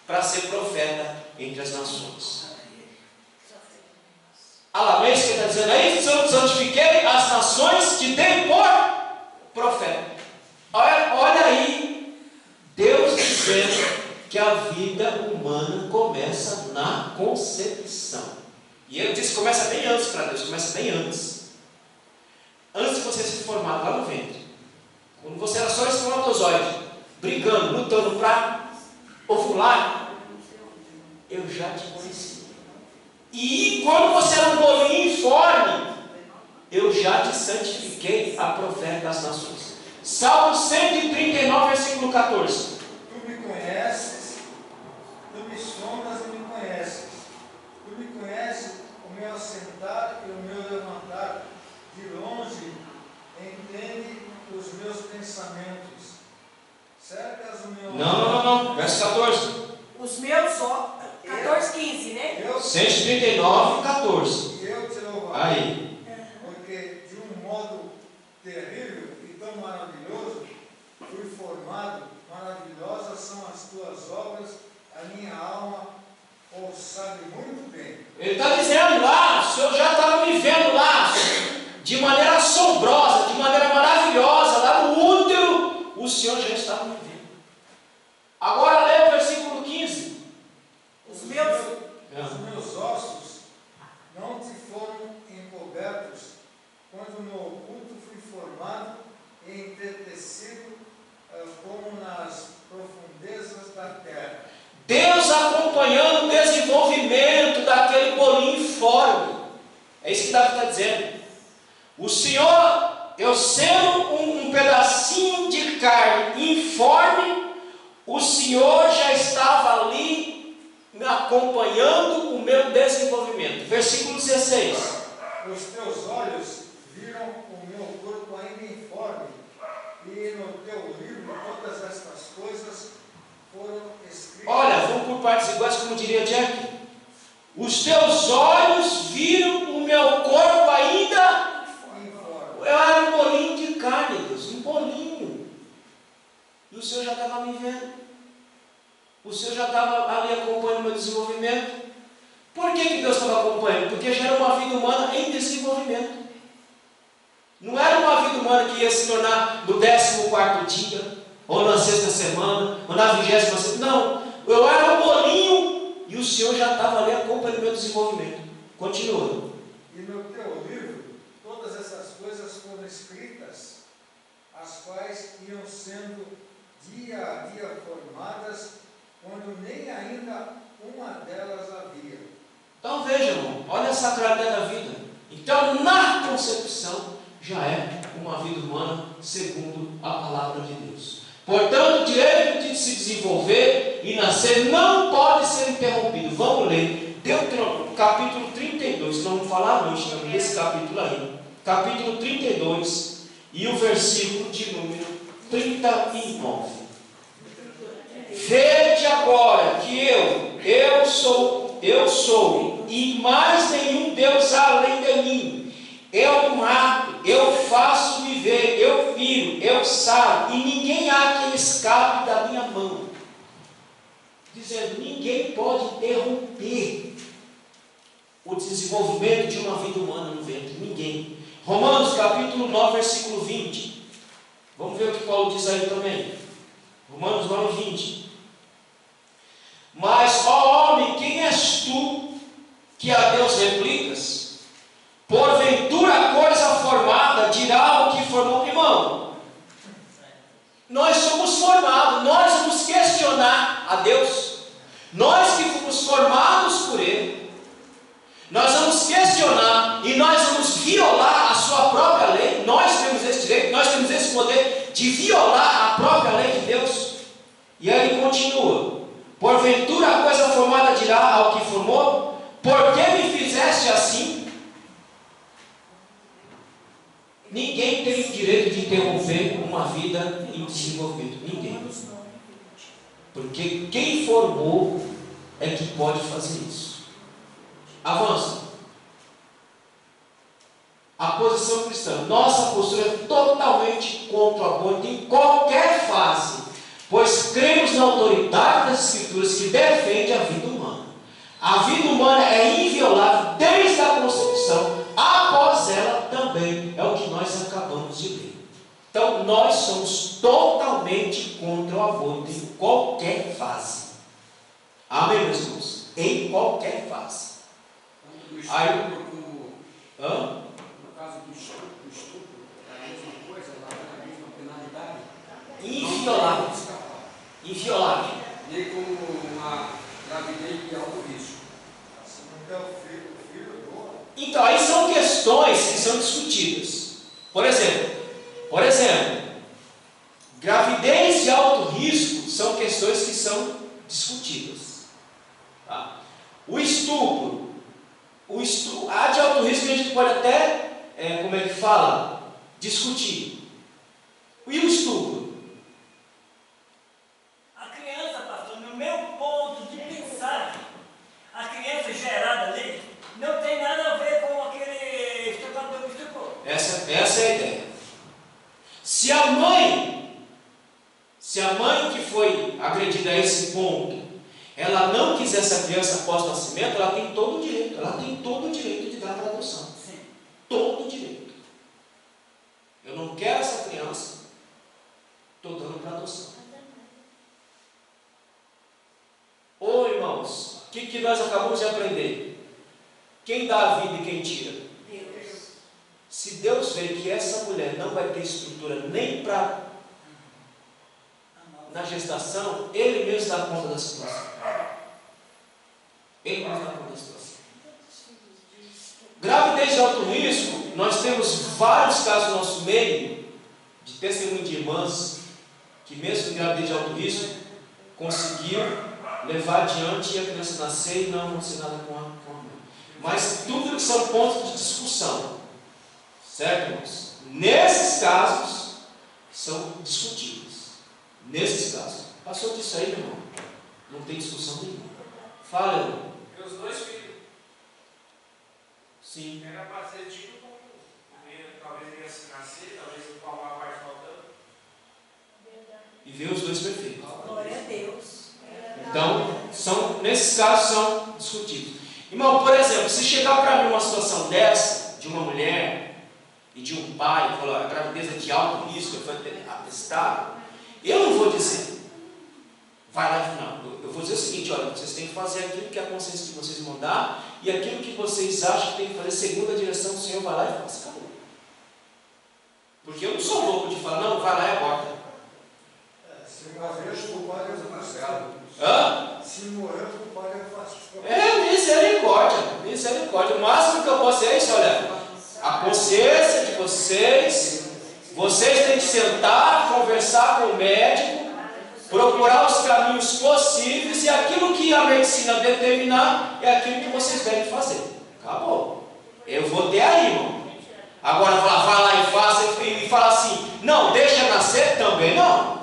para ser profeta entre as nações. Não é isso que ele está dizendo aí? Santifiquei as nações, te dei por profeta. Olha aí, Deus dizendo que a vida humana começa na concepção. E ele diz que começa bem antes para Deus, começa bem antes. Antes de você ser formado lá no ventre. Quando você era só espermatozoide, brigando, lutando para ovular, eu já te conheci. E quando você era um bolinho informe, eu já te santifiquei a profeta das nações. Salmo 139, versículo 14. Tu me conheces, tu me sondas e me conheces. Tu me conheces o meu assentar e o meu levantar. De longe entende os meus pensamentos. Cercas o meu... Não. Verso 14. Os meus olhos. 14, 15, né? 139, 14. E eu te louvarei. Aí. Porque de um modo terrível e tão maravilhoso fui formado. Maravilhosas são as tuas obras. A minha alma o sabe muito bem. Ele está dizendo lá, o Senhor já estava me vendo lá, de maneira assombrosa, de maneira maravilhosa, lá no útero, o Senhor já estava me vendo. Agora lê o versículo 15. Os meus ossos não te foram encobertos, quando no oculto fui formado e entretecido como nas profundezas da terra. Deus acompanhando o desenvolvimento daquele bolinho informe. É isso que Davi está dizendo. O Senhor, eu sendo um pedacinho de carne informe, o Senhor já estava ali me acompanhando o meu desenvolvimento. Versículo 16. Os teus olhos viram o meu corpo ainda informe, e no teu livro todas estas coisas foram escritas. Olha, vamos por partes iguais, como diria Jack. Os teus olhos viram o meu corpo ainda Informe. Eu era um bolinho de carne, Deus, um bolinho. E o Senhor já estava me vendo. O Senhor já estava ali acompanhando o meu desenvolvimento. Por que Deus estava acompanhando? Porque já era uma vida humana em desenvolvimento. Não era uma vida humana que ia se tornar no 14º dia, ou na 6ª semana, ou na 20ª semana. Não, eu era um bolinho e o Senhor já estava ali acompanhando o meu desenvolvimento. Continua. E no teu livro todas essas coisas foram escritas, as quais iam sendo dia a dia formadas, quando nem ainda uma delas havia. Então veja, irmão, olha a sacralidade da vida. Então, na concepção, já é uma vida humana segundo a palavra de Deus. Portanto, o direito de se desenvolver e nascer não pode ser interrompido. Vamos ler Deuteronômio, capítulo 32, não vamos falar hoje também desse capítulo aí. Capítulo 32 e o versículo de número 39. Vede agora que eu sou, e mais nenhum Deus além de mim. Eu mato, eu faço viver, eu viro, eu saro, e ninguém há que escape da minha mão. Dizendo, ninguém pode interromper o desenvolvimento de uma vida humana no ventre. Ninguém. Romanos capítulo 9, versículo 20. Vamos ver o que Paulo diz aí também. Romanos 9, 20. Mas, ó homem, quem és tu que a Deus replicas? Porventura coisa formada dirá o que formou. Irmão, nós somos formados, nós vamos questionar a Deus. Nós que fomos formados por Ele, nós vamos questionar e nós vamos violar a sua própria lei. Nós temos esse direito, nós temos esse poder de violar a própria lei de Deus. E aí ele continua: porventura a coisa formada dirá ao que formou, por que me fizeste assim? Ninguém tem o direito de interromper uma vida em desenvolvimento. Ninguém. Porque quem formou é que pode fazer isso. Avança. A posição cristã. Nossa postura é totalmente contra o aborto em qualquer fase, pois cremos na autoridade das Escrituras que defende a vida humana. A vida humana é inviolável desde a concepção, após ela também. É o que nós acabamos de ler. Então, nós somos totalmente contra o aborto em qualquer fase. Amém, meus irmãos? Em qualquer fase. Aí, no caso do estupro, é a mesma coisa, ela tem a mesma penalidade. inviolável. Inviolável. Nem como uma gravidez de alto risco. Assim não tem o filho do homem. Então, aí são questões que são discutidas. Por exemplo, gravidez de alto risco são questões que são discutidas. Tá? O estupro, a de alto risco a gente pode até, como é que fala? Discutir. E o estupro? A criança, pastor, no meu ponto de pensar, a criança gerada ali não tem nada a ver com aquele estuprador que estuprou. Essa é a ideia. Se a mãe que foi agredida a esse ponto, ela não quiser essa criança após o nascimento, ela tem todo o direito. Ela tem todo o direito de dar para adoção. Sim. Todo o direito. Eu não quero essa criança, estou dando para adoção. Ô irmãos, o que nós acabamos de aprender? Quem dá a vida e quem tira? Deus. Se Deus vê que essa mulher não vai ter estrutura nem para na gestação, Ele mesmo dá conta da situação. Ele mesmo dá conta da situação. Gravidez de alto risco, nós temos vários casos no nosso meio, de testemunho de irmãs, que mesmo em gravidez de alto risco, conseguiu levar adiante e a criança nascer e não acontecer nada com a mãe. Mas tudo que são pontos de discussão, certo, irmãos? Nesses casos, são discutíveis. Nesses casos. Passou disso aí, meu irmão? Não tem discussão nenhuma. Fala, irmão. Meus 2 filhos. Sim. Era para ser tido como o primeiro, talvez ele ia nascer, talvez o qual a parte faltando. E ver os dois perfeitos. Glória a Deus. Então, nesses casos são discutidos. Irmão, por exemplo, se chegar para mim uma situação dessa, de uma mulher e de um pai, falar a gravidez é de alto risco, foi atestado, eu não vou dizer, vai lá, não. Eu vou dizer o seguinte: olha, vocês têm que fazer aquilo que a consciência de vocês mandar e aquilo que vocês acham que tem que fazer segundo a direção do Senhor, vai lá e faz. Acabou. Porque eu não sou louco de falar, não, vai lá e aborta. Se morrer, o culpado é o afastado. Hã? Se morrer, o culpado é o afastado. Misericórdia, misericórdia. O máximo que eu posso é isso, olha, a consciência de vocês têm que sentar, conversar com o médico, procurar os caminhos possíveis e aquilo que a medicina determinar é aquilo que vocês devem fazer. Acabou. Eu vou ter aí, irmão. Agora vai lá e faça e fala assim, não, deixa nascer, também não.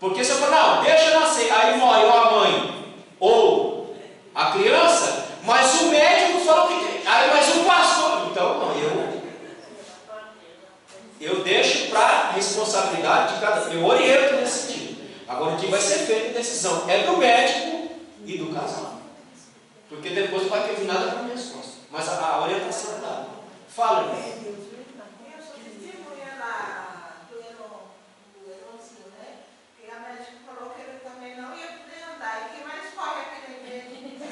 Porque se eu falar, não, deixa nascer, aí morre ou a mãe ou a criança, mas o médico falou que tem, aí mas o pastor, então não, eu deixo para responsabilidade de cada, eu oriento nesse sentido. Agora o que vai ser feito a decisão é do médico e do casal, porque depois não vai ter nada para minha resposta, mas a orientação é dada. Fala, irmão.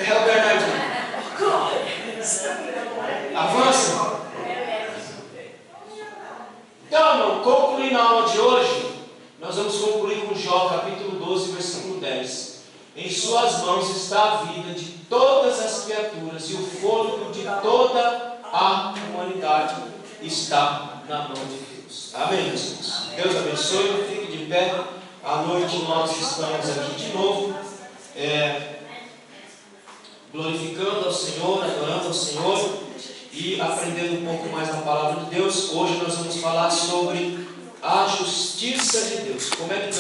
É o Bernardinho. Avança. Então, irmão, concluindo a aula de hoje, nós vamos concluir com Jó, capítulo 12, versículo 10. Em suas mãos está a vida de todas as criaturas e o fôlego de toda a humanidade está na mão de Deus. Amém, Jesus. Deus abençoe, fique de pé. À noite nós estamos aqui de novo. Glorificando ao Senhor, adorando ao Senhor e aprendendo um pouco mais da palavra de Deus. Hoje nós vamos falar sobre a justiça de Deus. Como é que Deus